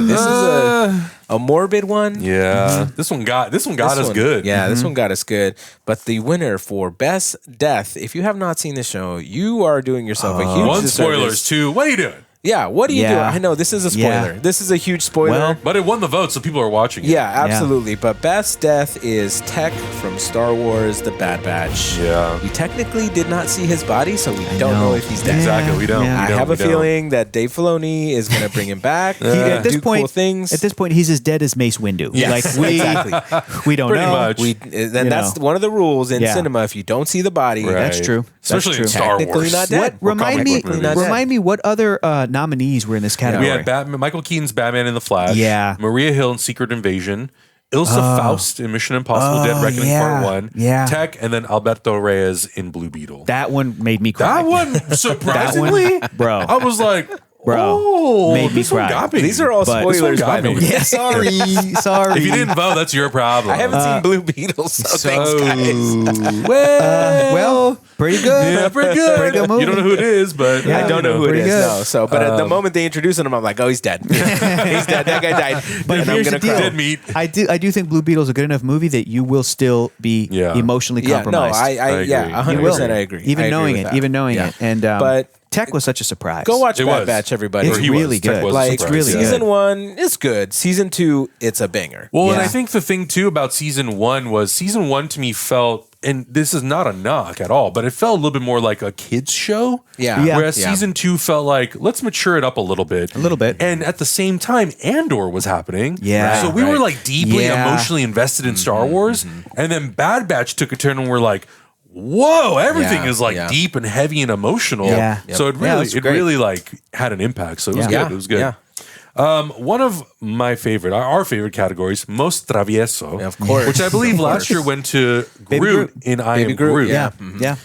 This is a morbid one. Yeah. This one got This us one- good. Yeah, this one got us good. But the winner for Best Death, if you have not seen the show, you are doing yourself a huge One, disservice. spoilers. Two, what are you doing? Yeah, what are you doing? Yeah. I know this is a spoiler. Yeah. This is a huge spoiler. Well, But it won the vote, so people are watching it. yeah, absolutely. But Best Death is Tech from Star Wars: The Bad Batch. Yeah. We technically did not see his body, so we don't know if he's dead. Exactly. We don't. Yeah. We I don't, have we a don't. feeling that Dave Filoni is going to bring him back. At this do point, cool things. At this point, he's as dead as Mace Windu. Yes, like we, exactly. we don't Pretty know. much. Then that's one of the rules in Yeah. cinema. If you don't see the body, Right. That's true. Especially That's in true. Star Technically Wars. not dead. What Or remind comic me? book movies. Not dead. Remind me what other nominees were in this We category? had Michael Keaton's Batman in the Flash. Yeah. Maria Hill in Secret Invasion. Ilsa Faust in Mission Impossible Dead Reckoning yeah. Part 1. Yeah. Tech, and then Alberto Reyes in Blue Beetle. That one made me cry. That one, surprisingly, bro. I was like, Bro, oh, made me this one cry. got me. These are all But- spoilers, This one by got the me. way. Yeah, sorry. If you didn't vote, that's your problem. I haven't seen Blue Beetle, so thanks, guys. well, pretty good. Yeah, pretty good. Pretty good movie. You don't know who it is, but Yeah, I don't know who it pretty is. good. No, so but at the moment they introduce him, I'm like, oh, he's dead. He's dead. That guy died. But and I'm here's gonna the deal. cry. Dead meat. I do think Blue Beetle is a good enough movie that you will still be Yeah. emotionally Yeah, no, compromised. I agree. yeah, You 100%. I agree. even I agree knowing with it, that. even knowing Yeah. it, and But Tech was such a surprise. Go watch It Bad was. Batch, everybody. It's Or he was. really Tech good. was a Like It's surprise, really yeah. season 1 is good. Season 2, it's a banger. Well, and Yeah. I think the thing too about season 1 was season 1 to me felt, and this is not a knock at all, but it felt a little bit more like a kids show. Yeah. Yeah. Whereas season 2 felt like, let's mature it up a little bit. A little bit. And at the same time, Andor was happening. Yeah. So we were Right. like deeply Yeah. emotionally invested in Star Wars. And then Bad Batch took a turn and we're like, whoa, everything Yeah, is like yeah. deep and heavy and emotional. Yeah. So it Yeah, really, that's it great. really like had an impact. So it was Yeah. good. It was good. Yeah. One of my favorite, our favorite categories, most travieso, Of course. which I believe last year went to Baby Groot Groot. in I Baby Am Groot, Groot. Yeah. Mm-hmm. Yeah.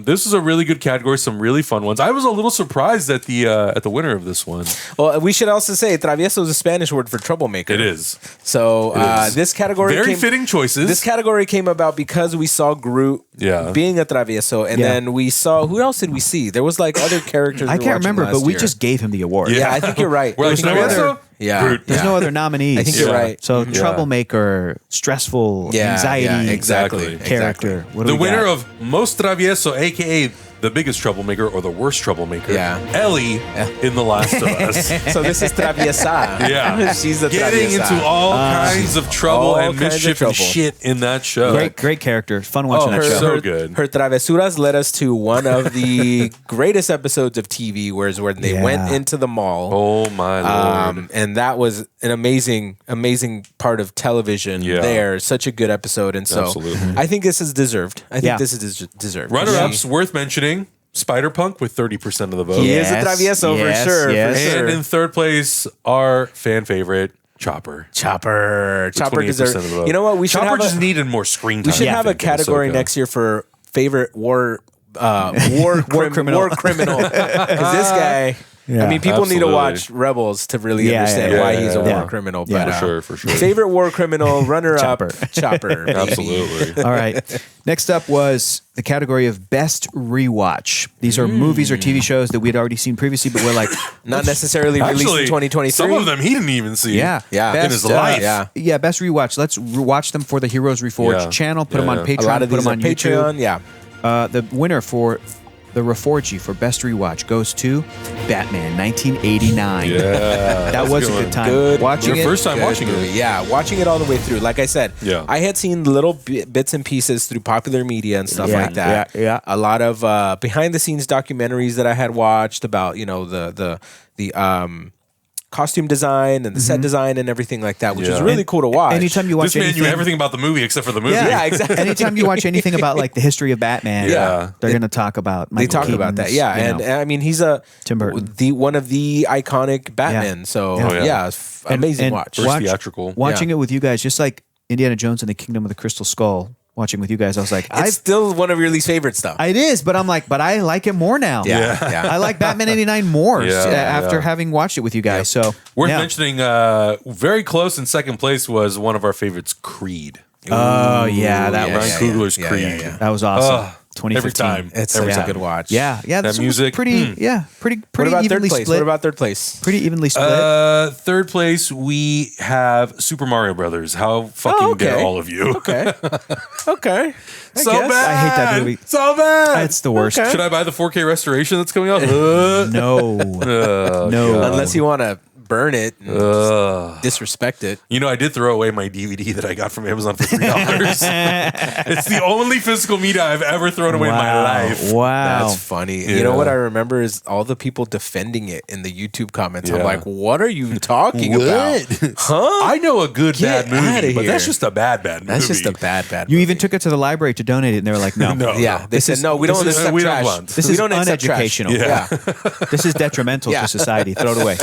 This is a really good category. Some really fun ones. I was a little surprised at the winner of this one. Well, we should also say travieso is a Spanish word for troublemaker. It is So is. this category very came, fitting choices. This category came about because we saw Groot Yeah. being a travieso, and Yeah. then we saw, who else did we see? There was like other characters. I we were can't watching remember, last but we year. just gave him the award. Yeah, I think you're right. We're There like, was no Travieso? other- Yeah, Groot. There's yeah. no other nominees. I think you're right. So Yeah. troublemaker, stressful, Yeah, anxiety, yeah, exactly. character. What do the we winner got? of most travieso, aka the biggest troublemaker or the worst troublemaker, Yeah. Ellie in The Last of Us. So this is traviesa. Yeah, She's the getting traviesa. into all kinds of trouble all and kinds of mischief and trouble. shit in that show. great character. Fun watching that her- show. so good. Her travesuras led us to one of the greatest episodes of TV, where they Yeah. went into the mall. Oh my lord! And that was an amazing part of television. Yeah. There, such a good episode, and so Absolutely. I think this is deserved. I think Yeah. this is deserved. Runner-ups worth mentioning: Spider-Punk with 30% of the vote, He is a Yes, travieso yes, for sure. yes. For sure. and in third place, our fan favorite Chopper. Chopper 28% deserves. of the vote. You know what? We should Chopper have just a, needed more screen time. we should I have a think, in category Ahsoka. next year for favorite war criminal. War criminal. Because this guy. Yeah. I mean, people need to Absolutely. watch Rebels to really Yeah, understand yeah, why yeah, he's a yeah. war criminal. Yeah. But, For sure. Favorite war criminal, runner up, Chopper. baby. Absolutely. All right. Next up was the category of best rewatch. These are movies or TV shows that we had already seen previously, but we're like, Not necessarily released Actually, in 2023. some of them he didn't even see. yeah, Yeah. in his life. Yeah. yeah, best rewatch. Let's watch them for the Heroes Reforged Yeah. channel. Put them Yeah, on yeah. Patreon. A lot of put these them are on Patreon. YouTube. Yeah. The winner for the Reforged for best rewatch goes to Batman 1989. Yeah, That was a good time. Good. Watching Your it. first time Good watching movie. it. Yeah, watching it all the way through. Like I said, Yeah. I had seen little bits and pieces through popular media and stuff Yeah, like that. yeah. A lot of behind the scenes documentaries that I had watched about the costume design and the set design and everything like that, which was Yeah. really cool to watch. Anytime you watch This man anything, knew everything about the movie except for the movie. Yeah, exactly. anytime you watch anything about like the history of Batman, Yeah. they're going to talk about. They Michael talk about that, Keaton's, yeah, you and know. I mean he's Tim Burton. one of the iconic Batman. So Yeah. Oh, yeah. yeah, it's amazing and watch. First theatrical. Watching Yeah. it with you guys, just like Indiana Jones and the Kingdom of the Crystal Skull. Watching with you guys, I was like, It's still one of your least favorite stuff. it is, but I'm like, but I like it more now. yeah. I like Batman 89 more Yeah, after yeah. having watched it with you guys. So Worth yeah. mentioning, very close in second place was one of our favorites, Creed. Oh yeah, that yeah, was Ryan Coogler's yeah, Creed. yeah, yeah. that was awesome. Ugh, 2015. every time. It's every such a time. good watch. Yeah, That this was music, pretty, pretty What about third evenly place? split. What about third place? pretty evenly split? Third place, we have Super Mario Brothers. How fucking Oh, okay. dare all of you? Okay. Okay. So guess. bad. I hate that movie. So bad. It's the worst. Okay. Should I buy the 4K restoration that's coming out? No, Oh, no. God. Unless you want to burn it and disrespect it. You know, I did throw away my DVD that I got from Amazon for $3. It's the only physical media I've ever thrown away in my life. Wow. That's funny. Yeah. You know what I remember is all the people defending it in the YouTube comments. I'm Yeah. like, what are you talking about? Huh? I know a good Get bad movie, outta but that's here. just a bad movie. That's just a bad You movie. even took it to the library to donate it, and they were like, "No, No. Yeah, they said, no, we don't this is- accept we don't trash. want. This we is don't accept trash. uneducational. Yeah. This is detrimental Yeah. to society. Throw it away."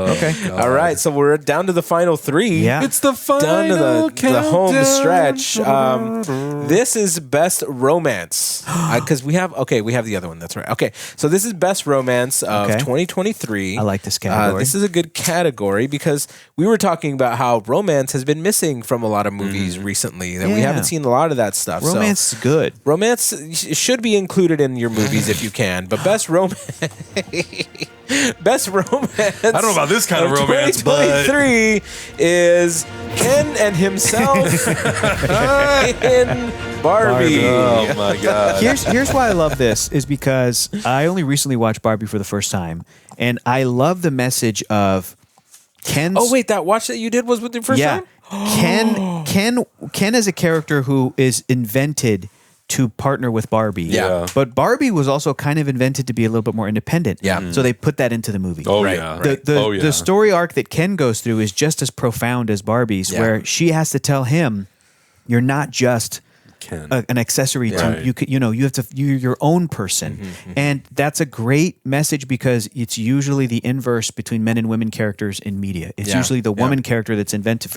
Okay. All right, so we're down to the final three. Yeah. It's the Down to final the home countdown. stretch. This is best romance because we have the other one. That's right. Okay, so this is best romance of Okay. 2023. I like this category. This is a good category because we were talking about how romance has been missing from a lot of movies recently. That we Yeah. haven't seen a lot of that stuff. So Romance is good. romance should be included in your movies if you can, but best romance. Best romance. I don't know about this kind of romance, but 2023 is Ken and himself in Barbie. Oh my god. Here's why I love this is because I only recently watched Barbie for the first time, and I love the message of Ken's. Oh wait, that watch that you did was with the first time? Ken is a character who is invented to partner with Barbie. Yeah. But Barbie was also kind of invented to be a little bit more independent. Yeah. So they put that into the movie. Oh Right. yeah. The story arc that Ken goes through is just as profound as Barbie's, where she has to tell him, "You're not just Ken. an accessory Right. to you. You have to. You're your own person," and that's a great message because it's usually the inverse between men and women characters in media. It's usually the woman character that's invented.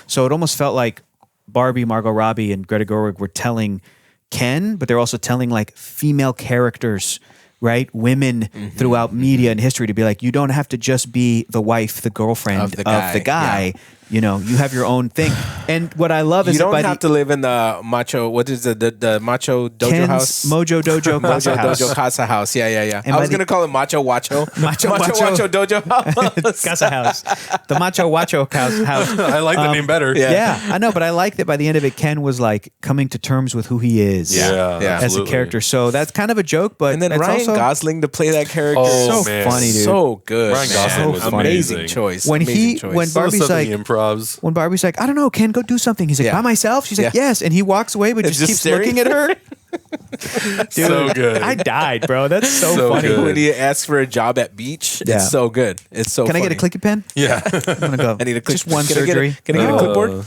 So it almost felt like Barbie, Margot Robbie, and Greta Gerwig were telling Ken, but they're also telling like female characters, right? Women throughout media and history to be like, you don't have to just be the wife, the girlfriend of the guy. You have your own thing. And what I love is you don't have to live in the macho. What is the macho dojo Ken's house? Mojo Dojo Casa House. Dojo Casa House. Yeah. And I was by gonna call it Macho Wacho. Macho Wacho Dojo House. Casa House. The Macho Wacho house. I like the name better. Yeah, I know, but I like that by the end of it, Ken was like coming to terms with who he is Yeah, as a absolutely. character. So that's kind of a joke, but And then it's Ryan also Gosling to play that character. Oh, so man. funny, dude. So good. Ryan man. Gosling was amazing amazing. choice. When Amazing choice. when Some of the Barbie's stuff like in the improvs. when Barbie's like, I don't know, Ken, go do something. He's like, Yeah. by myself? She's like, Yeah. yes. And he walks away, but It's just just keeps staring. looking at her. Dude, So good. I died, bro. That's so, So funny. good. when he asks for a job at beach, Yeah. it's so good. It's so Can funny. I get a clicky pen? Yeah. I'm gonna go. I need a click. Just one Can I get surgery. Can I get a clipboard?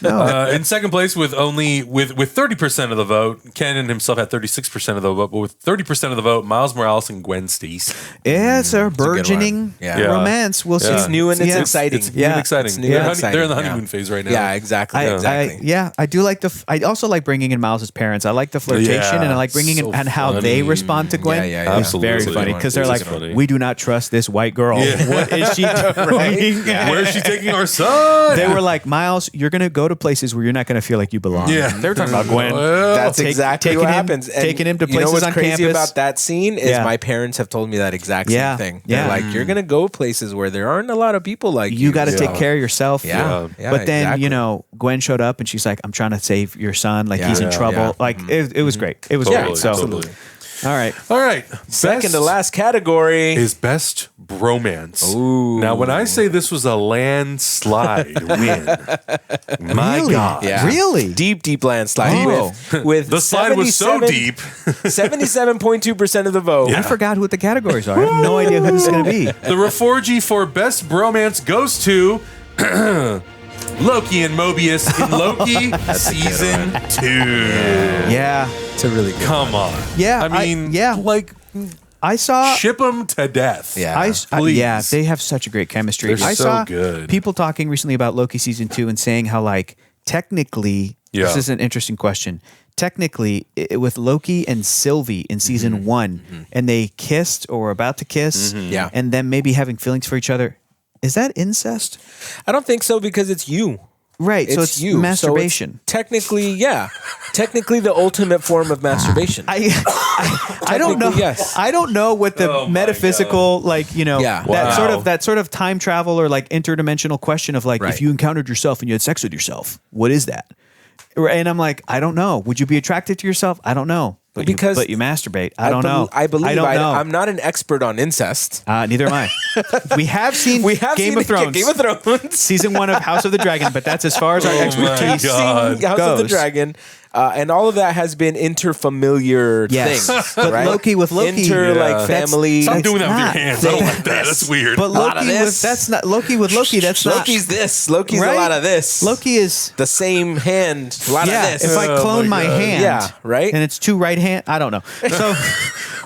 No. In second place with 30% of the vote, Ken and himself had 36% of the vote, but with 30% of the vote, Miles Morales and Gwen Stacy. Yeah, it's a one. burgeoning Yeah. romance. We'll see. Yeah. It's new and it's Yeah. exciting. It's new and exciting. It's new They're, and exciting. they're in the Yeah. honeymoon phase right now. Yeah, exactly. I do like I also like bringing in Miles's parents. I like the flirtation, Yeah, and I like bringing so in and how funny. they respond to Gwen. Yeah, yeah, It's very absolutely. funny because they're It like, is funny. we do not trust this white girl. Yeah. What is she doing? Where is she taking our son? They were like, Miles, you're going to go to places where you're not going to feel like you belong. Yeah. They're talking about Gwen. Well, That's exactly taking what him- happens. And taking him to you know places what's on crazy campus? about that scene is Yeah. my parents have told me that exact Yeah. same thing. Yeah. They're like, you're gonna go places where there aren't a lot of people like you. You got to Yeah. take care of yourself. Yeah. Yeah, But then, exactly. Gwen showed up and she's like, I'm trying to save your son. Like, he's in Yeah. trouble. Yeah. Like, it was great. It was Totally, great. So, totally. all right. All right. Second to Best last category. is best bromance. Ooh. Now, when I say this was a landslide win, my Really? God. Yeah. Really? deep landslide. Oh. With The slide was so deep. 77.2% of the vote. I forgot what the categories are. I have no idea who this is going to be. The Reforged for best bromance goes to Loki and Mobius in Loki season 2. Yeah. It's a really good. Come on. Yeah, I mean, like I saw. ship them to death. Yeah. Please. Yeah, they have such a great chemistry. They're I so saw good. people talking recently about Loki season 2 and saying how like technically, Yeah. this is an interesting question. Technically, with Loki and Sylvie in season 1, and they kissed or were about to kiss, Yeah. and then maybe having feelings for each other, is that incest? I don't think so because it's you. Right. So it's you. So masturbation. it's technically, yeah. Technically the ultimate form of masturbation. I don't know. Technically, yes. I don't know what the Oh my metaphysical, like, Yeah. that sort of time travel or like interdimensional question of like, Right. if you encountered yourself and you had sex with yourself, what is that? And I'm like, I don't know. Would you be attracted to yourself? I don't know. But Because you masturbate. I don't know. I believe I don't know. I'm not an expert on incest. Neither am I. We have seen Game seen of Thrones. Game of Thrones. Season 1 of House of the Dragon, but that's as far as our Oh my expertise. God. Seen House of the goes. Dragon, and all of that has been interfamiliar Yes. things. But right? Loki with Loki. Inter Yeah. like family. Stop doing that with not- your hands. I don't like that. That's weird. But lot of Loki this. that's not Loki with Loki. That's not Loki's this. Loki's right? a lot of this. Loki is the same hand. A lot yeah. of this. If I Oh clone my my God. hand, Yeah, right? and it's 2 right hand, I don't know. So,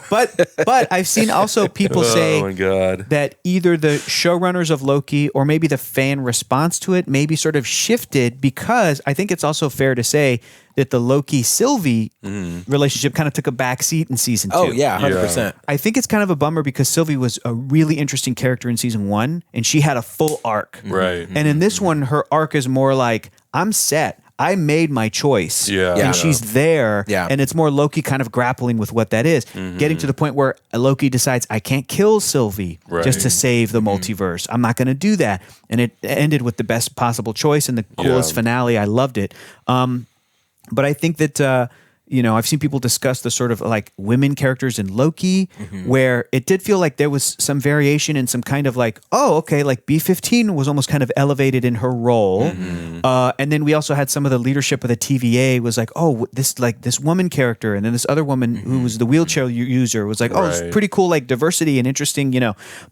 but I've seen also people say oh my God. that either the showrunners of Loki or maybe the fan response to it maybe sort of shifted because I think it's also fair to say that the Loki Sylvie relationship kind of took a back seat in season 2. Oh yeah, 100%. I think it's kind of a bummer because Sylvie was a really interesting character in season 1 and she had a full arc. Right. And in this one, her arc is more like, I'm set. I made my choice. Yeah. And she's there. Yeah. And it's more Loki kind of grappling with what that is. Getting to the point where Loki decides, I can't kill Sylvie just to save the multiverse. I'm not going to do that. And it ended with the best possible choice and the coolest finale. I loved it. But I think that, I've seen people discuss the sort of like women characters in Loki, where it did feel like there was some variation and some kind of like, like B-15 was almost kind of elevated in her role. And then we also had some of the leadership of the TVA was like, this woman character. And then this other woman who was the wheelchair user was like, it's pretty cool, like diversity and interesting,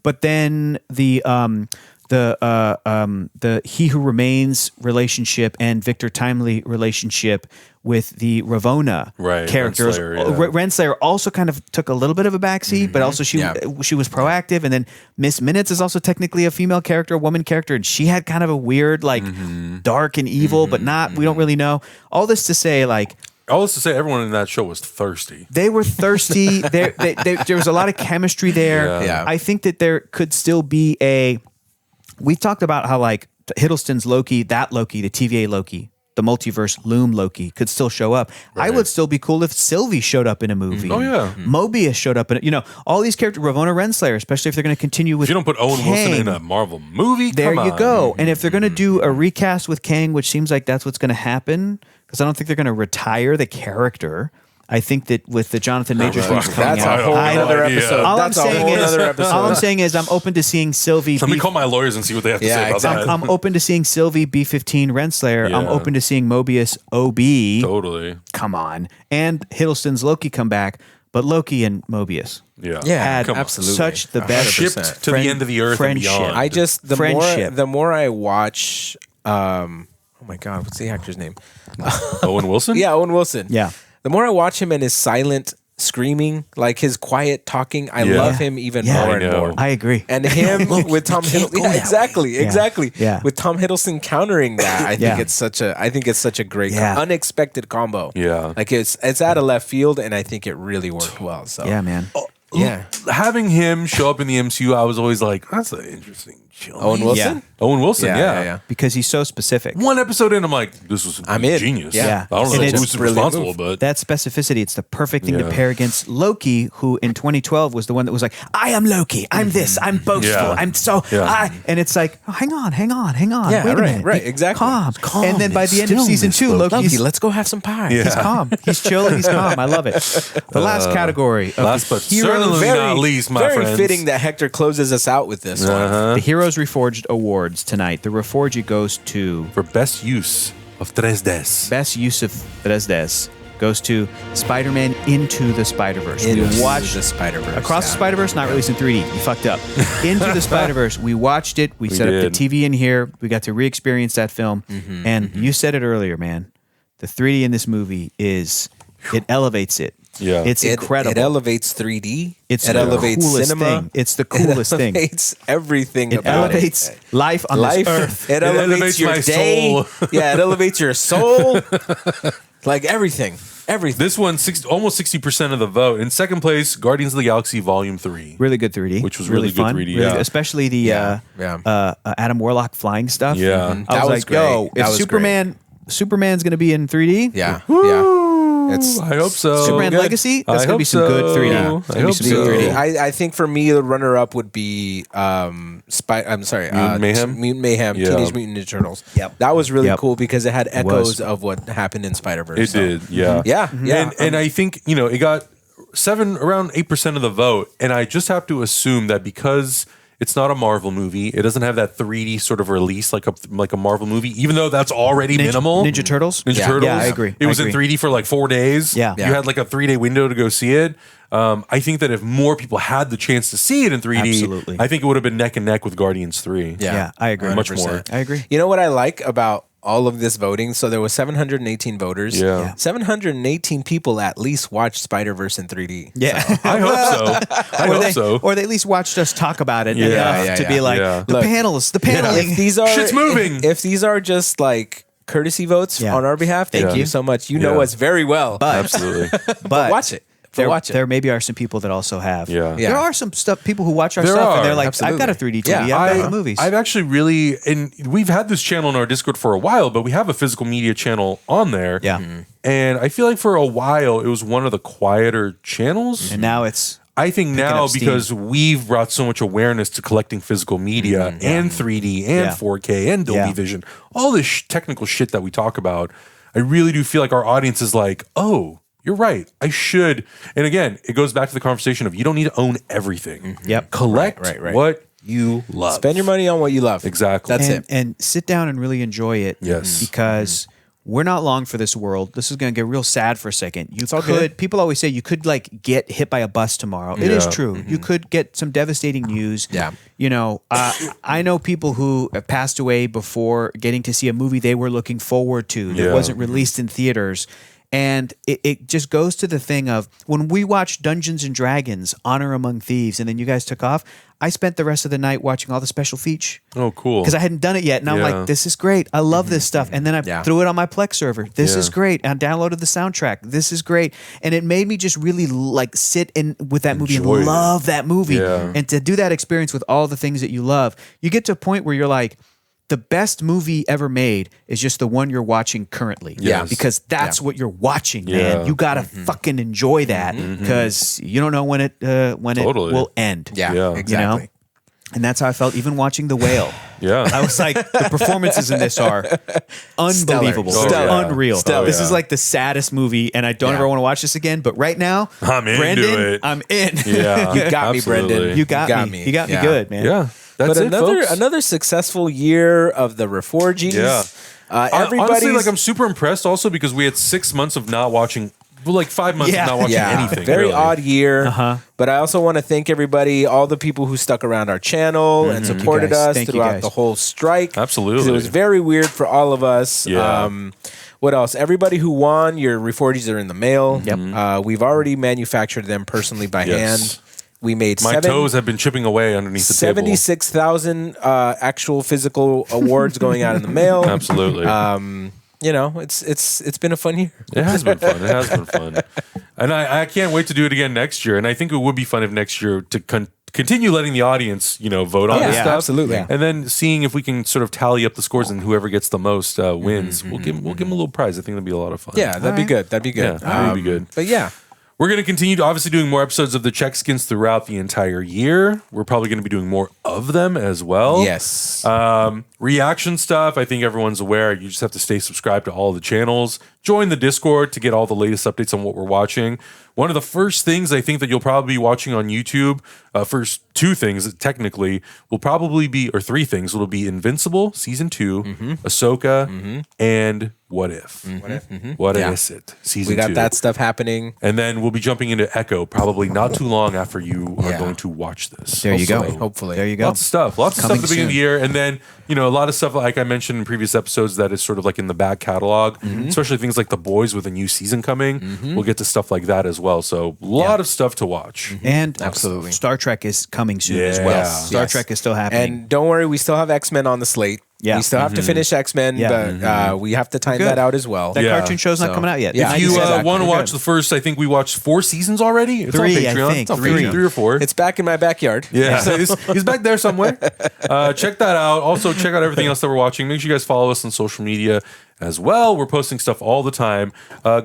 But then the He Who Remains relationship and Victor Timely relationship with the Ravonna characters. Renslayer also kind of took a little bit of a backseat, but also she was proactive. And then Miss Minutes is also technically a female character, a woman character, and she had kind of a weird, like dark and evil, but not. We don't really know. All this to say, like. All this to say, everyone in that show was thirsty. They were thirsty. There was a lot of chemistry there. Yeah. I think that there could still be we talked about how like Hiddleston's Loki, that Loki, the TVA Loki, the multiverse Loom Loki could still show up. I would still be cool if Sylvie showed up in a movie. Oh yeah. Mobius showed up in it. All these characters, Ravonna Renslayer, especially if they're going to continue with If you don't put Owen Wilson in a Marvel movie, there come you on. go. And if they're going to do a recast with Kang, which seems like that's what's going to happen, because I don't think they're going to retire the character. I think that with the Jonathan Majors things coming That's out, a whole other episode. all That's a whole other episode. I'm saying is I'm open to seeing Sylvie. Let me call my lawyers and see what they have to say about that. I'm open to seeing Sylvie B-15 Renslayer. I'm open to seeing Mobius OB. Totally. Come on. And Hiddleston's Loki come back, but Loki and Mobius. Yeah. Had absolutely. such the best Shipped to the end of the earth and beyond. I just Friendship. the more I watch oh my god, what's the actor's name? Owen Wilson? Yeah, Owen Wilson. Yeah. The more I watch him and his silent screaming, like his quiet talking, I love him even more and more. I agree. And him with Tom Hiddleston, exactly. Yeah. With Tom Hiddleston countering that, I think it's such a great, unexpected combo. Yeah. like it's out of left field, and I think it really worked well. So Yeah, man. yeah. Having him show up in the MCU, I was always like, that's an interesting choice. Owen Wilson. Yeah. Owen Wilson, yeah. Because he's so specific. One episode in, I'm like, this was I'm in. genius. Yeah. I don't And know it's who's brilliant responsible, move. but That specificity, it's the perfect thing to pair against Loki, who in 2012 was the one that was like, I am Loki, I'm this, I'm boastful, Yeah. I'm so, and it's like, oh, hang on, Yeah, wait a minute. right, exactly. Calm. And then by the end of season 2, Loki, Loki's let's go have some pie. he's calm. He's chill and he's calm. I love it. The last category of last the but certainly not least, my very friends. fitting that Hector closes us out with this one. the Heroes Reforged Awards tonight. The Reforged goes to for best use of 3Ds. best use of 3Ds goes to Spider-Man Into the Spider-Verse. Into We watched the Spider-Verse, Across the Spider-Verse, not released in 3D. You fucked up. Into the Spider-Verse, we watched it. We set up did. the TV in here. We got to re-experience that film. And you said it earlier, man. The 3D in this movie it elevates it. Yeah. It's incredible. It elevates 3D. It's it the elevates coolest cinema. thing. It's the coolest thing. It elevates everything It about elevates it. life on this earth. It elevates your my day. soul. Yeah, it elevates your soul. Like everything. This one, almost 60% of the vote. In second place, Guardians of the Galaxy Volume 3. Really good 3D. Which was really good fun. 3D, Really yeah. good. Especially the Adam Warlock flying stuff. Yeah. I That was was like, great. yo, That if was Superman's going to be in 3D, Yeah. Yeah. I hope so. Superman good. Legacy, that's I going to hope be some good so. 3D. Yeah. It's I gonna be hope some good so. 3D. I think for me the runner up would be Mutant Mayhem? Mutant Mayhem, Yeah. Teenage Mutant Ninja Turtles. Yep. That was really Yep. cool because it had echoes was. of what happened in Spider-Verse. It did, yeah. Yeah. Yeah. And I think, it got around 8% of the vote. And I just have to assume that because it's not a Marvel movie, it doesn't have that 3D sort of release like a Marvel movie, even though that's already minimal. Ninja Turtles? Ninja Yeah. Turtles. Yeah, I agree. It was I in agree. 3D for like 4 days. Yeah. You had like a 3-day window to go see it. I think that if more people had the chance to see it in 3D, Absolutely. I think it would have been neck and neck with Guardians 3. Yeah, I agree. Much 100%. more. I agree. You know what I like about all of this voting? So there was 718 voters. Yeah. 718 people at least watched Spider-Verse in 3D. Yeah. I hope so. I hope so. Or they at least watched us talk about it enough yeah, to yeah. be like, Yeah. the Look, panels, the paneling. If these are Shit's moving. If these are just like courtesy votes Yeah. on our behalf, thank Yeah. you so much. You know Yeah. us very well. But Absolutely. but watch it. there maybe are some people that also have. Yeah. There are some people who watch our There stuff and they're are, like, absolutely. I've got a 3D TV. Yeah. I've got the movies. I've actually really, and we've had this channel in our Discord for a while, but we have a physical media channel on there. Yeah. And I feel like for a while, it was one of the quieter channels. And now it's I think now, up steam. because we've brought so much awareness to collecting physical media and 3D and Yeah. 4K and Dolby Yeah. Vision, all this technical shit that we talk about, I really do feel like our audience is like, oh, you're right. I should. And again, it goes back to the conversation of you don't need to own everything. Yep. Collect Right. what you love. Spend your money on what you love. Exactly. That's it. and sit down and really enjoy it. Yes. Because we're not long for this world. This is going to get real sad for a second. You all could. good. People always say you could like get hit by a bus tomorrow. It is Yeah. true. You could get some devastating news. Yeah. You know, I know people who have passed away before getting to see a movie they were looking forward to that Yeah. wasn't released in theaters. And it just goes to the thing of when we watched Dungeons and Dragons, Honor Among Thieves, and then you guys took off, I spent the rest of the night watching all the special feature. Oh, cool. Because I hadn't done it yet. And I'm Yeah. like, this is great. I love this stuff. And then I Yeah. threw it on my Plex server. This Yeah. is great. I downloaded the soundtrack. This is great. And it made me just really like sit in with that movie Enjoy and it. love that movie. Yeah. And to do that experience with all the things that you love, you get to a point where you're like, the best movie ever made is just the one you're watching currently. Yes. Because that's what you're watching, Yeah. man. You gotta fucking enjoy that because you don't know when it Totally. will end. Yeah, Yeah. exactly. You know? And that's how I felt even watching The Whale. Yeah. I was like, the performances in this are unbelievable. Stellar. They're Oh, yeah. unreal. Stellar. This Oh, is yeah. like the saddest movie, and I don't Yeah. ever want to watch this again. But right now, I'm into Brandon, it. I'm in. Yeah. You got me, Absolutely. Brendan. You got me. You got me Yeah. good, man. Yeah. That's But it, folks. another successful year of the Reforged. Yeah. Everybody's Honestly, like I'm super impressed also because we had 6 months of not watching, well, like 5 months Yeah. of not watching anything. Very really. odd year. But I also want to thank everybody, all the people who stuck around our channel and supported guys. us Thank you, throughout guys. the whole strike. Absolutely. 'Cause it was very weird for all of us. Yeah. What else? Everybody who won, your Reforged are in the mail. Yep. We've already manufactured them personally by Yes. hand. We made My toes have been chipping away underneath the table. 76,000 actual physical awards going out in the mail. Absolutely. You know, it's been a fun year. It has been fun. It has been fun. And I can't wait to do it again next year. And I think it would be fun if next year to continue letting the audience, vote on this yeah, stuff. absolutely. Yeah. And then seeing if we can sort of tally up the scores and whoever gets the most wins. We'll give him a little prize. I think that'd be a lot of fun. Yeah, that'd be good. That'd be good. Yeah, that'd be good. But yeah. We're going to continue to obviously doing more episodes of the CzechXicans throughout the entire year. We're probably going to be doing more of them as well. Yes. Reaction stuff, I think everyone's aware. You just have to stay subscribed to all the channels. Join the Discord to get all the latest updates on what we're watching. One of the first things I think that you'll probably be watching on YouTube, first two things technically, will probably be, or three things, will be Invincible, Season 2, Ahsoka, and What If. What Yeah. Is It, Season 2. We got that stuff happening. And then we'll be jumping into Echo probably not too long after you are Yeah. going to watch this. There you go. Hopefully. There you go. Lots of stuff. Lots of stuff Coming at the beginning of the soon. year. And then, a lot of stuff, like I mentioned in previous episodes, that is sort of like in the back catalog, especially things like The Boys with a new season coming. We'll get to stuff like that as well. So, a lot of stuff to watch. And Absolutely. Star Trek is coming soon as well. Yes. Star Yes. Trek is still happening. And don't worry, we still have X-Men on the slate. Yeah. We still have to finish X-Men, Yeah. but we have to time Good. that out as well. that Yeah. cartoon show's not So, coming out yet. yeah. If you Exactly. want to We're watch good. the first, I think we watched 4 seasons already. It's Three, on I Patreon. think. It's on Three. Patreon. 3 or 4. It's back in my backyard. Yeah, so he's back there somewhere. Check that out. Also, check out everything else that we're watching. Make sure you guys follow us on social media as well. We're posting stuff all the time.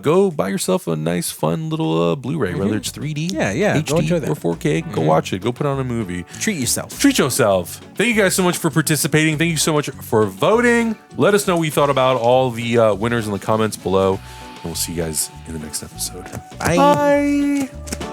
Go buy yourself a nice, fun little Blu-ray, whether it's 3D, Yeah, yeah. Go enjoy HD, that. or 4K. Go watch it. Go put on a movie. Treat yourself. Treat yourself. Thank you guys so much for participating. Thank you so much for voting. Let us know what you thought about all the winners in the comments below. And we'll see you guys in the next episode. Bye. Bye.